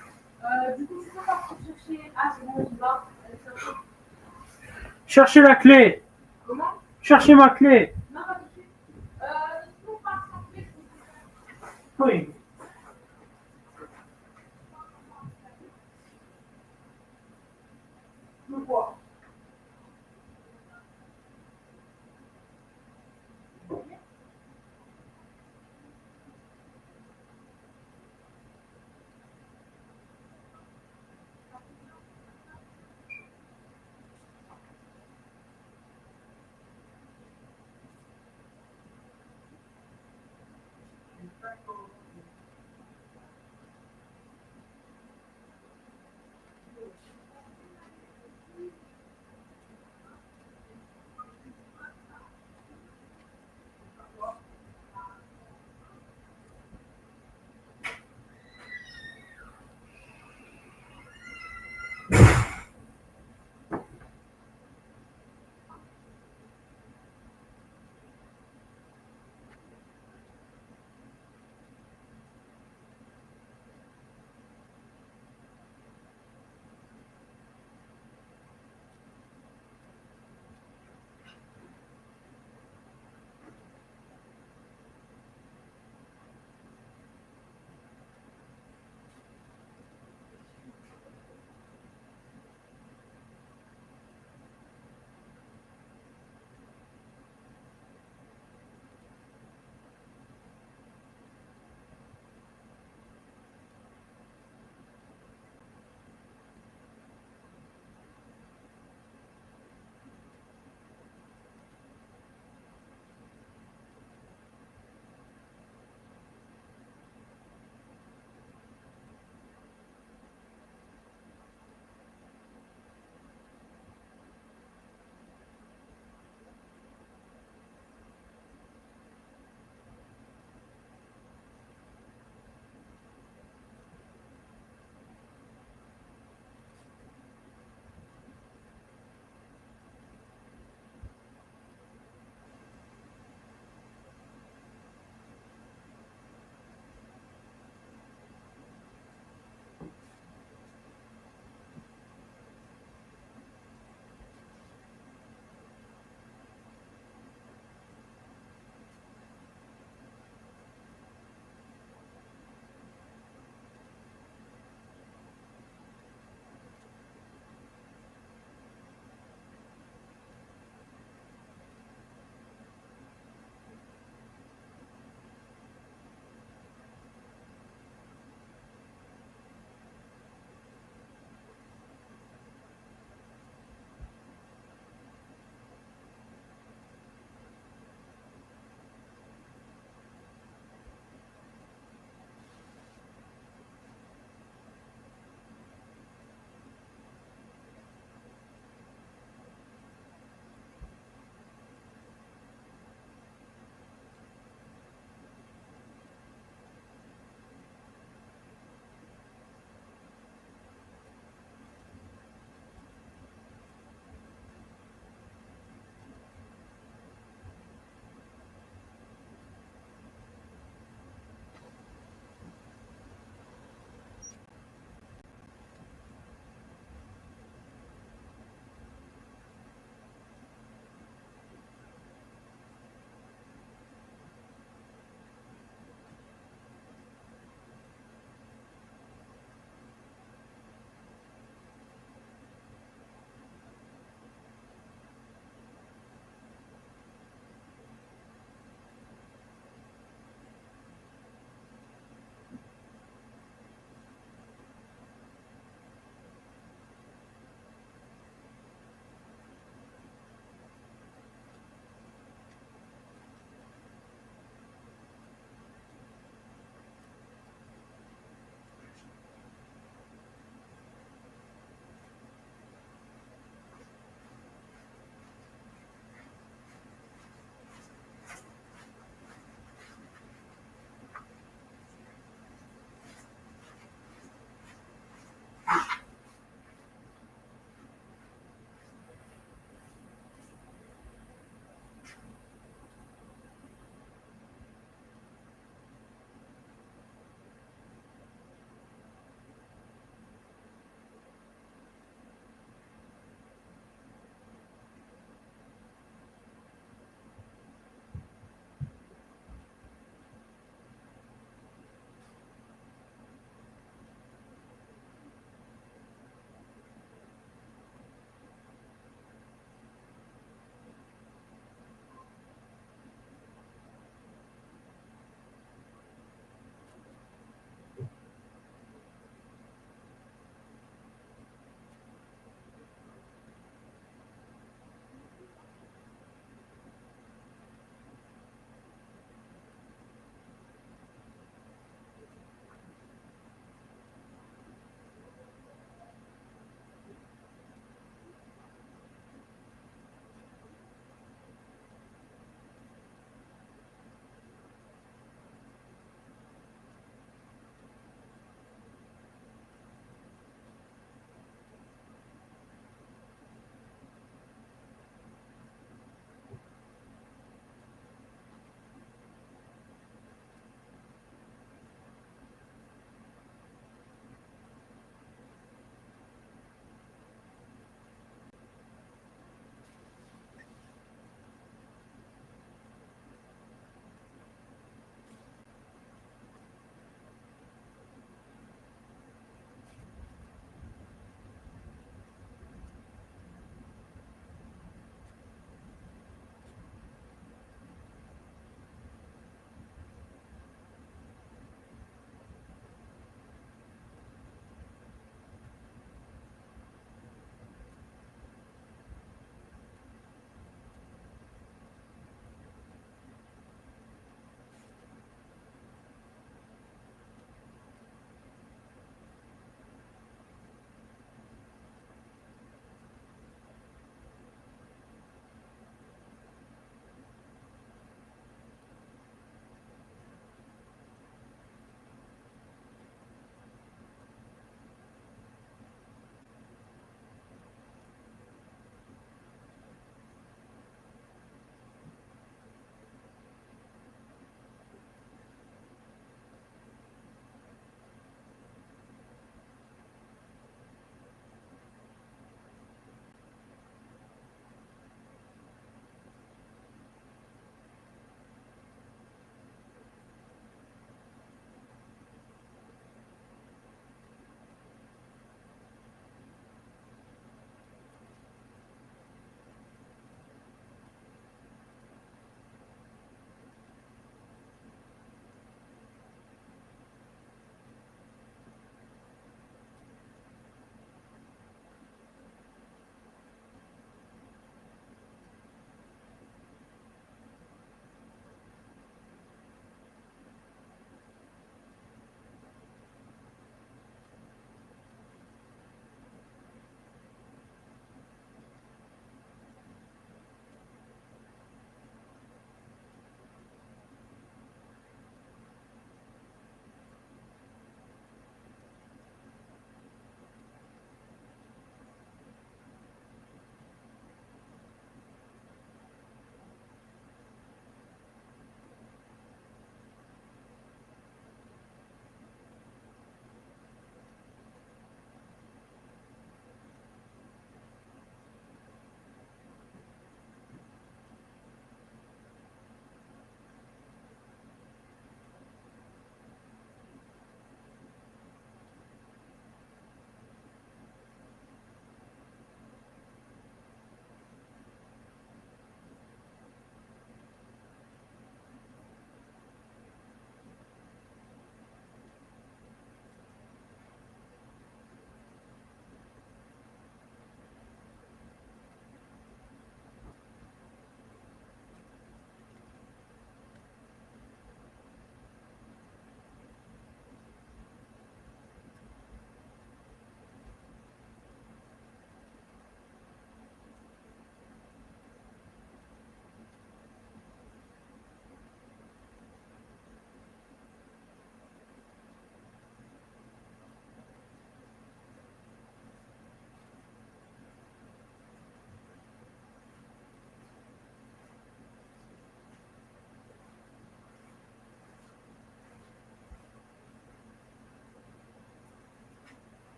Du coup, c'est pas parti chercher. Ah, c'est bon, tu vas. Cherchez la clé. Comment? Cherchez ma clé. Non, pas tout de suite. Sinon, pas sans clé. Oui. Pourquoi?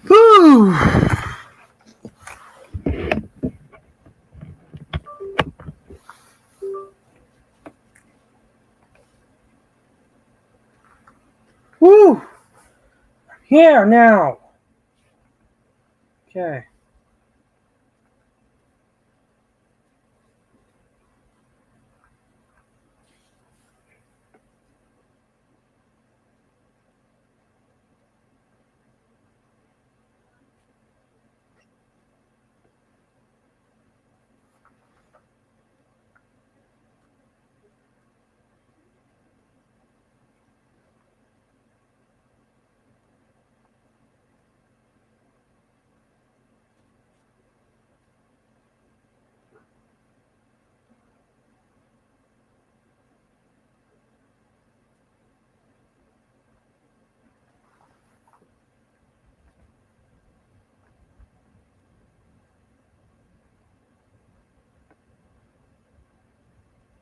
Whew. Whew. Here now. Okay.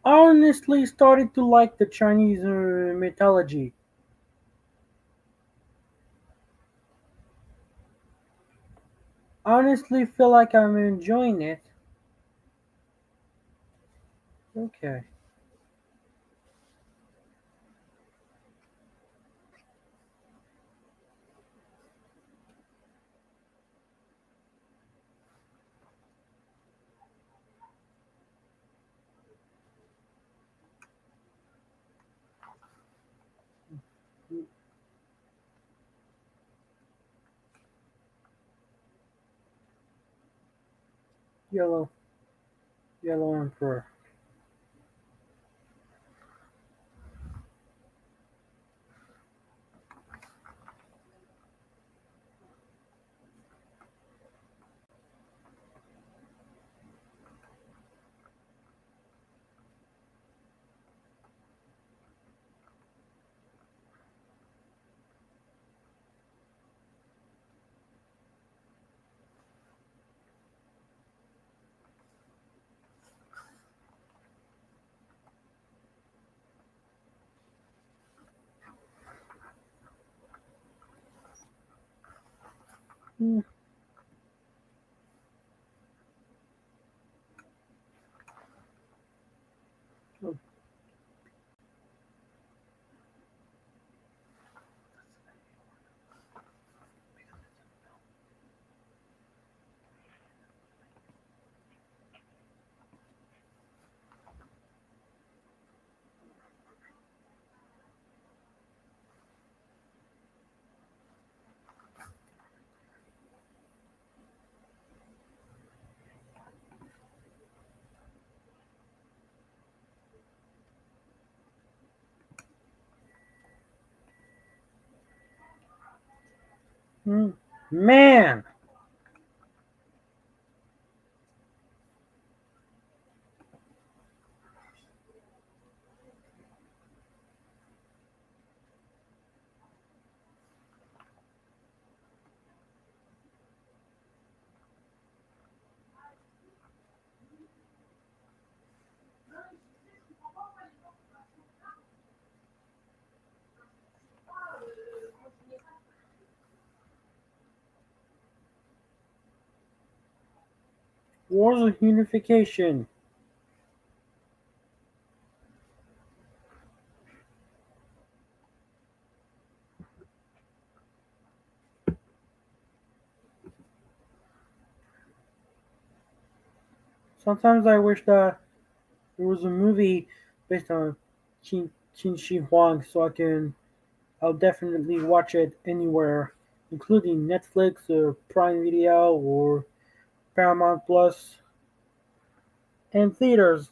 Honestly started to like the Chinese mythology. Honestly feel like I'm enjoying it. Okay. Yellow. Yellow Emperor. Hmm. Hmm. Man, Wars of Unification. Sometimes I wish that there was a movie based on Qin Shi Huang, so I'll definitely watch it anywhere, including Netflix or Prime Video or Paramount Plus and theaters.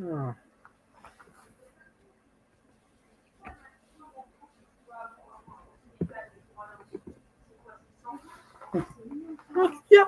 Oh. Yeah.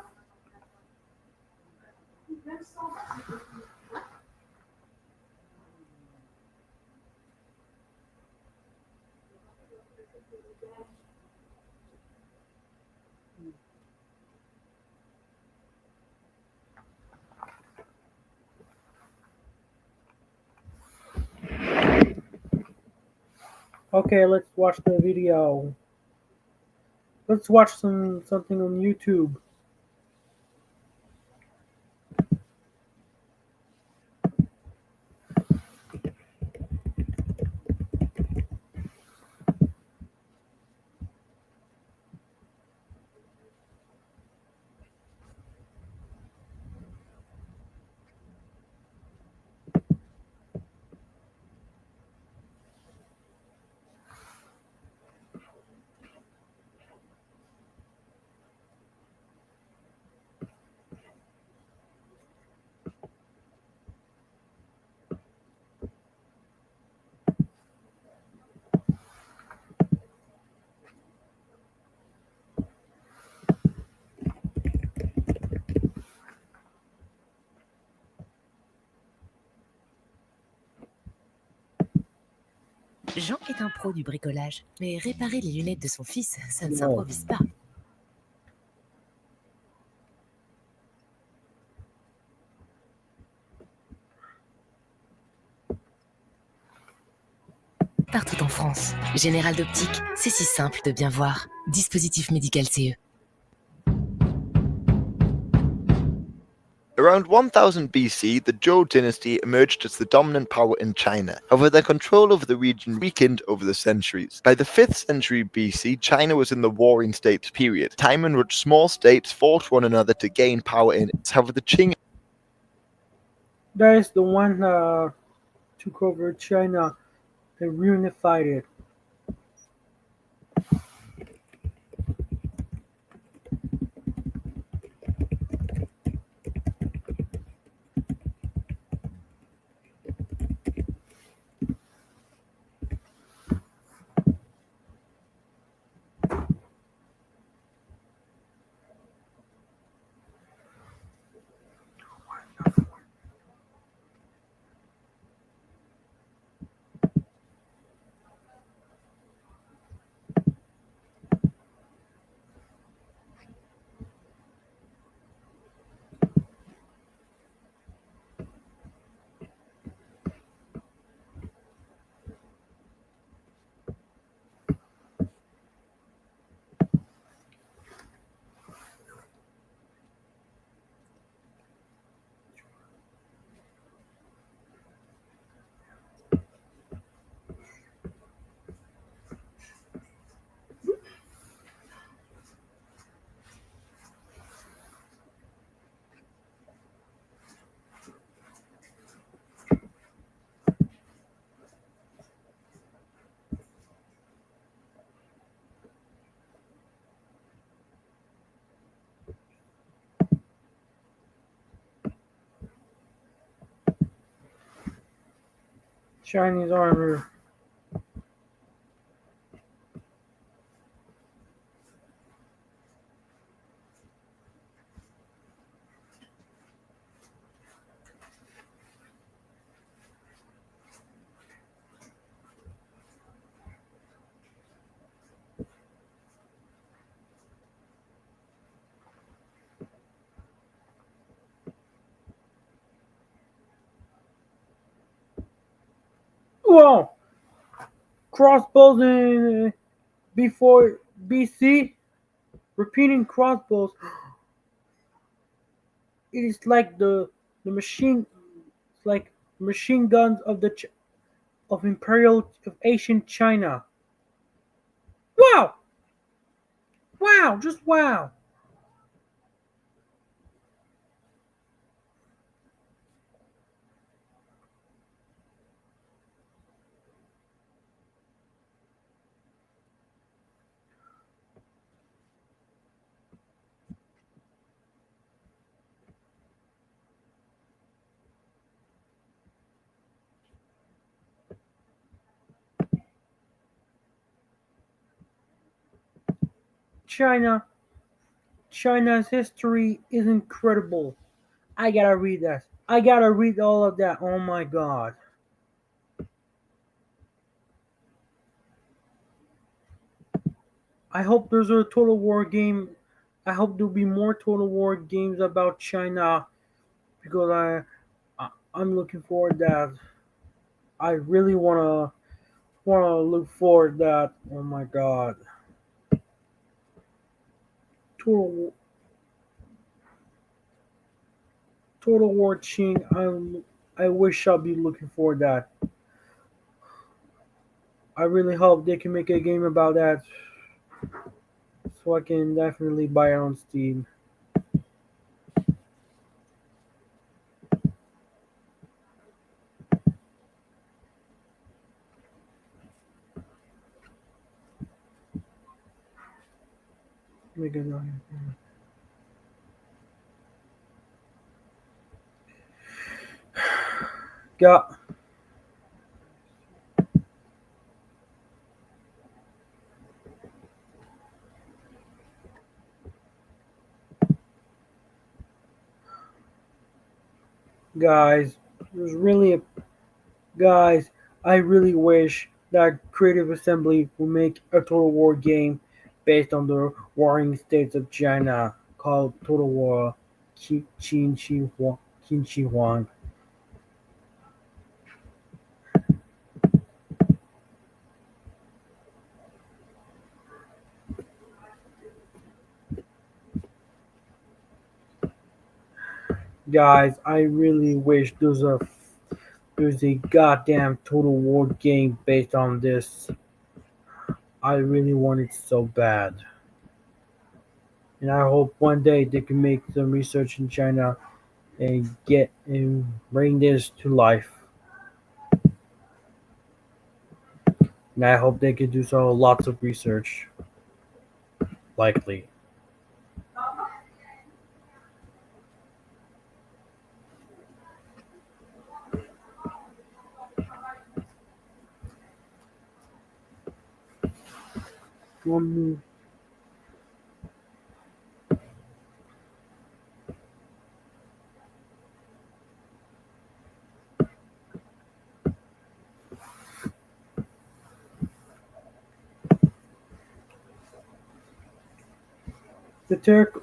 Okay, let's watch the video. Let's watch something on YouTube. Jean est un pro du bricolage, mais réparer les lunettes de son fils, ça ne No. s'improvise pas. Partout en France, Général d'Optique, c'est si simple de bien voir. Dispositif médical CE. Around 1000 BC, the Zhou dynasty emerged as the dominant power in China. However, their control over the region weakened over the centuries. By the 5th century BC, China was in the warring states period, time in which small states fought one another to gain power in it. However, the Qing That is the one that took over China and reunified it. Chinese armor. Whoa! Crossbows in before BC. Repeating crossbows. It is like the machine. It's like machine guns of of imperial of ancient China. Wow! Wow, just wow. China. China's history is incredible. I gotta read that. I gotta read all of that. Oh my god. I hope there's a Total War game. I hope there'll be more Total War games about China because I'm looking forward to that. I really wanna look forward to that. Oh my god. Total Total War Ching. I wish I'll be looking forward to that. I really hope they can make a game about that so I can definitely buy it on Steam. Make it on. Yeah, guys, there's really a guys. I really wish that Creative Assembly will make a Total War game based on the warring states of China called Total War Qin Shi Huang. Guys, I really wish there's a goddamn Total War game based on this. I really want it so bad. And I hope one day they can make some research in China and get and bring this to life. And I hope they can do so lots of research. Likely. One The Turk.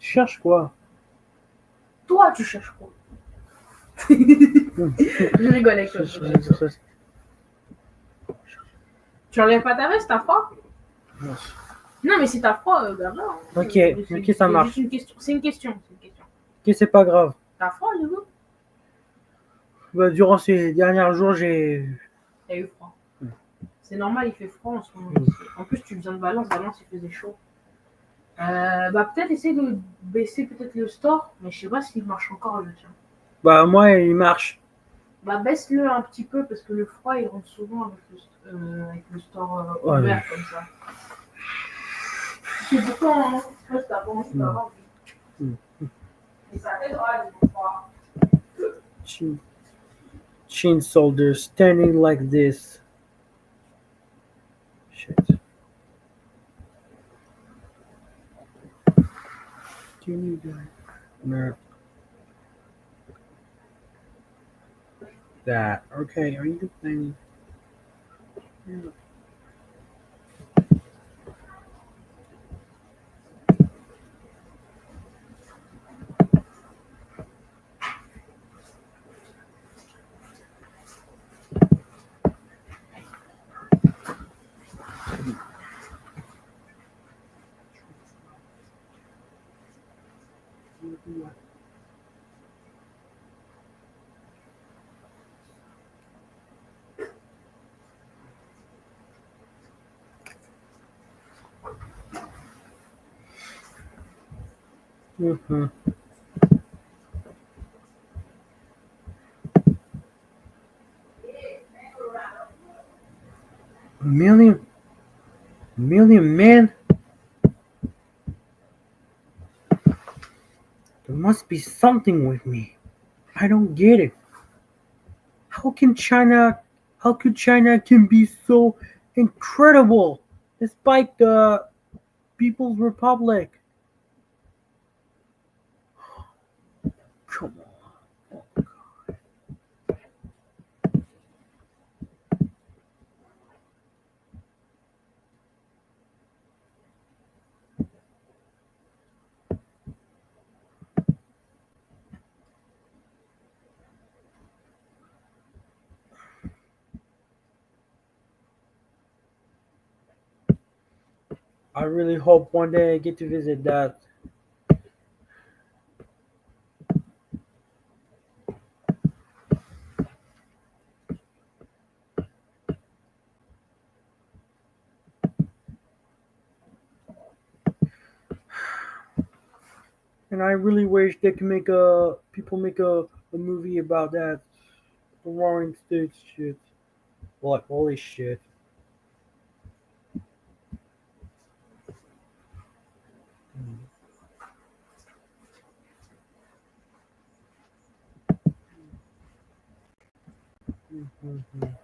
Cherche quoi? Toi, tu cherches quoi? Je rigole avec toi. je rigole avec toi. Tu enlèves pas ta veste, t'as froid? Non, mais si t'as froid, garde-la. hein. Ok, C'est- ok, c'est ça marche. juste une question. C'est une question. C'est une question. Ok, c'est pas grave. T'as froid, Hugo? Bah, durant ces derniers jours, T'as eu froid. C'est normal, il fait froid en ce moment. Mm. En plus, tu viens de Valence, Valence, il faisait chaud. Bah, peut-être essayer de baisser peut-être le store, mais je sais pas s'il marche encore le tien. Bah, moi, il marche. Bah, baisse-le un petit peu parce que le froid il rentre souvent avec le store Ouais, ouvert comme ça. C'est pourquoi hein, je pense que t'as pas envie d'avoir Mm. Et ça t'aidera le froid. Chin soldier standing like this. Shit. Do you need that? Okay, are you playing? Mm-hmm. Million, million man. There must be something with me. I don't get it. How can China? How could China can be so incredible despite the People's Republic? Come on. I really hope one day I get to visit that. And I really wish they can make a movie about that. The Roaring States shit. Like holy shit. Mhm.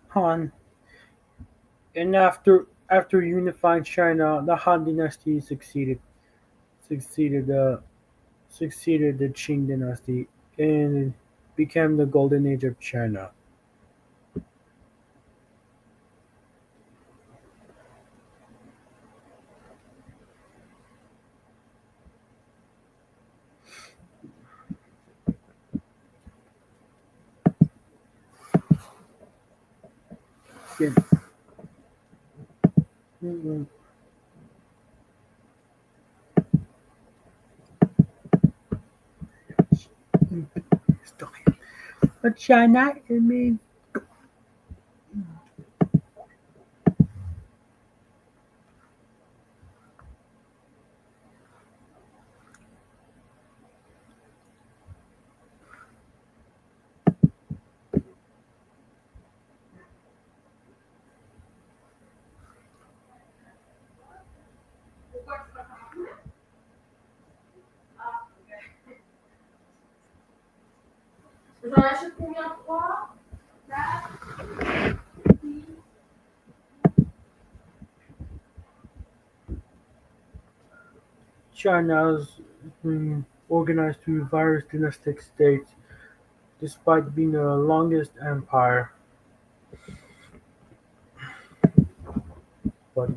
Han. And after unifying China, the Han Dynasty succeeded the succeeded the Qing Dynasty and became the Golden Age of China. Yeah. Mhm. But China, I mean, J'en achète combien? Trois? China's organized through various dynastic states, despite being the longest empire. But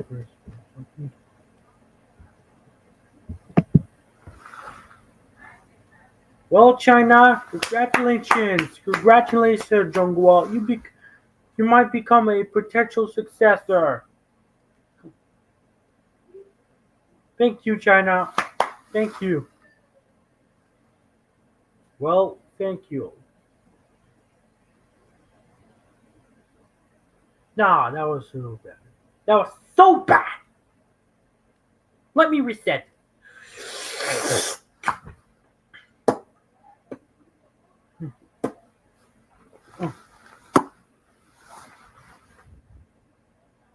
well, China, congratulations, Zhongguo. You might become a potential successor. Thank you, China. Thank you. Well, thank you. Nah, that was so bad. That was so bad. Let me reset.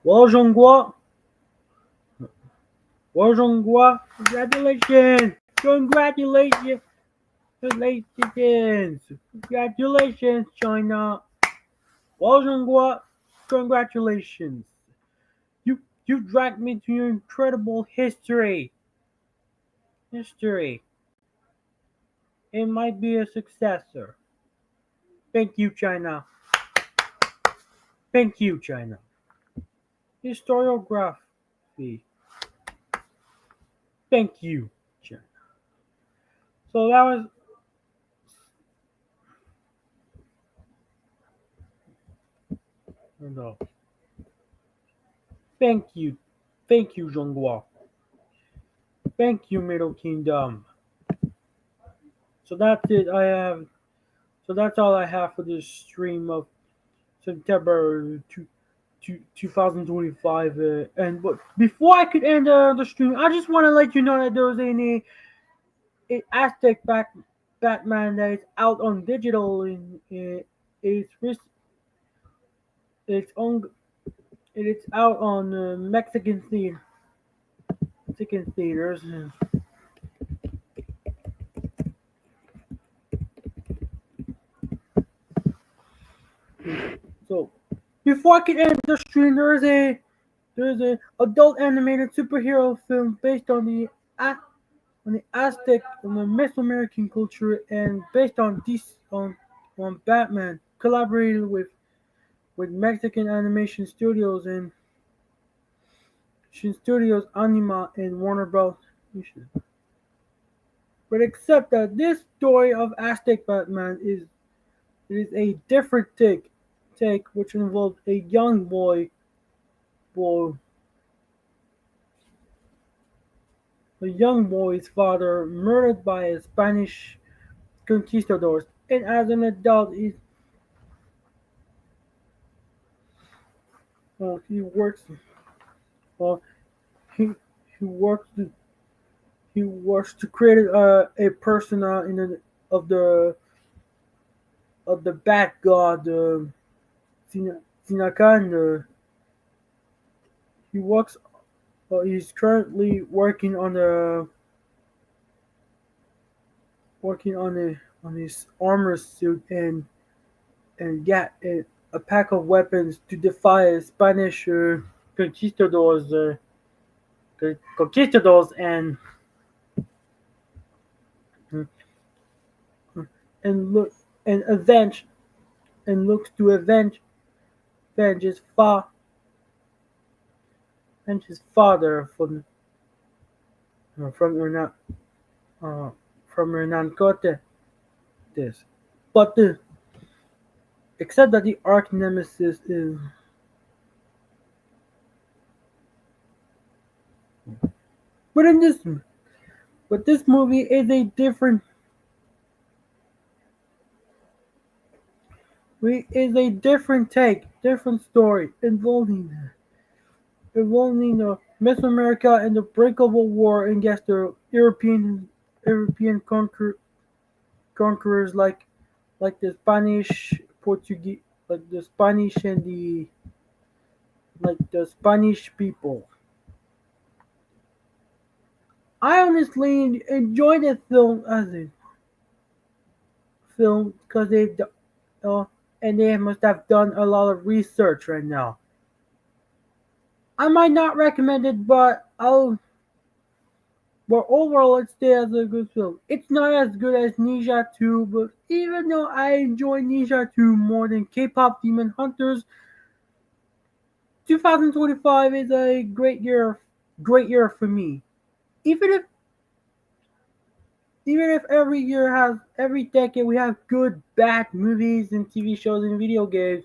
Well, Zhongguo. Well, Zhongguo. Congratulations. Congratulations. Congratulations. Congratulations, China. Well, Zhongguo. Congratulations. You dragged me to your incredible history. History. It might be a successor. Thank you, China. Thank you, China. Historiography. Thank you, China. So that was no. Thank you. Thank you, Zhonghua. Thank you, Middle Kingdom. So that's it. I have. So that's all I have for this stream of September 2025. And but before I could end the stream, I just want to let you know that there was a Aztec Batman that is out on digital in it's it's on it's out on Mexican theaters. So before I can end the stream, there's a adult animated superhero film based on the Aztec and the Mesoamerican culture and based on this on Batman, collaborated with Mexican animation studios and Studios Anima and Warner Bros. But except that this story of Aztec Batman is a different take which involves a young boy a young boy's father murdered by a Spanish conquistadors, and as an adult, he works. Uh, he he works to create a persona in of the Bat God, Sinakan. He works. He's currently working on his armor suit and get a pack of weapons to defy Spanish conquistadors, conquistadors, and look and avenge and looks to avenge his father from Hernan Cortes. But except that the arch nemesis is. But in this, but this movie is a different take, different story involving the Mesoamerica and the breakable war against the European conquerors like the Spanish, Portuguese, like the Spanish and the Spanish people. I honestly enjoyed the film as a film because and they must have done a lot of research right now. I might not recommend it, but overall it stays as a good film. It's not as good as Ninja 2, but even though I enjoy Ninja 2 more than K-pop Demon Hunters, 2025 is a great year for me. Even if every decade we have good, bad movies and TV shows and video games,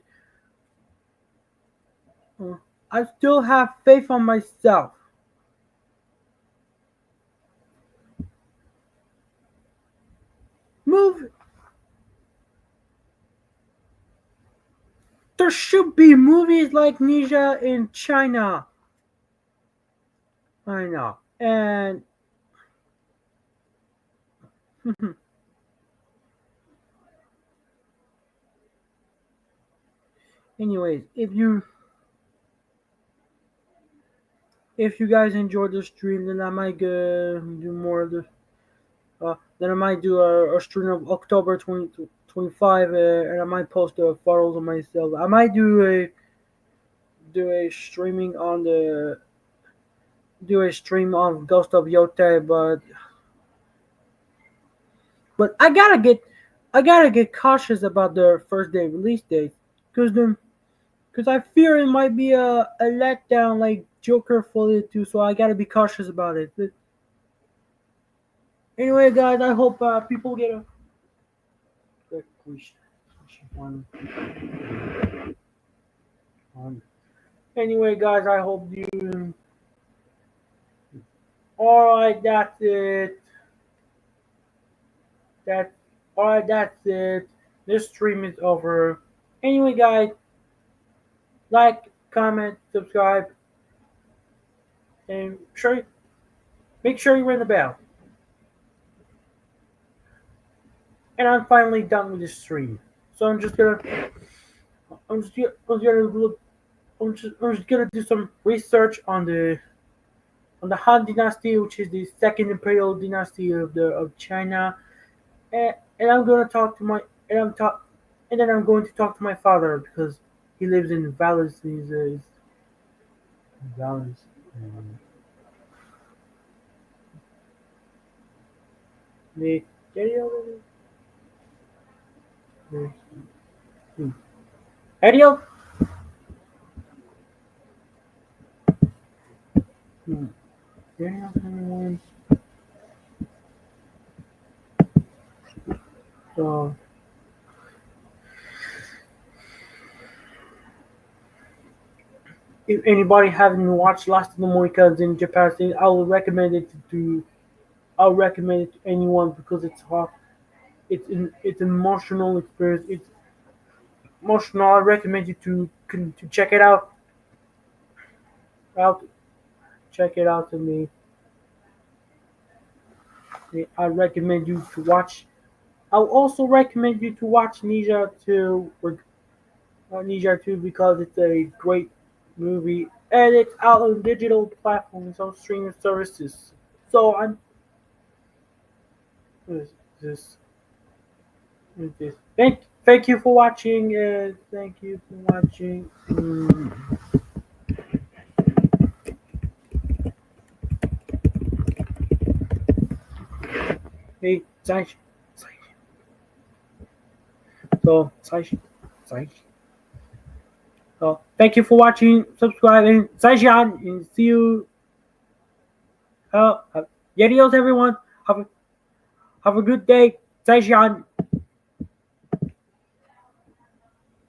I still have faith on myself. Move. There should be movies like Ninja in China. I know. And anyways, if you guys enjoyed the stream, then I might do more of this. Then I might do a stream of October 2025, and I might post photos of myself. I might do a streaming on the do a stream on Ghost of Yote, but I gotta get cautious about the first day release date because I fear it might be a letdown like Joker Folie 2, so I gotta be cautious about it. But anyway, guys, I hope people get a one. Anyway, guys, I hope you. All right, that's it. That's alright. That's it. This stream is over. Anyway, guys, like, comment, subscribe, and make sure you ring the bell. And I'm finally done with this stream. So I'm just gonna do some research on the Han Dynasty, which is the second imperial dynasty of China, and I'm gonna talk to my and then I'm going to talk to my father because he lives in Valais. He's Valais. The Ariel. So if anybody haven't watched Last of the Mohicans in Japan, I'll recommend it to anyone because it's hot. It's an emotional experience. It's emotional. I recommend you to check it out. Check it out to me. I recommend you to watch. I'll also recommend you to watch Ninja 2 or Ninja 2 because it's a great movie and it's out on digital platforms on streaming services. So what is this? Thank you for watching. Thank you for watching. Hey, So, so thank you for watching, subscribing, and see you. Adios, everyone. Have a good day. 再见。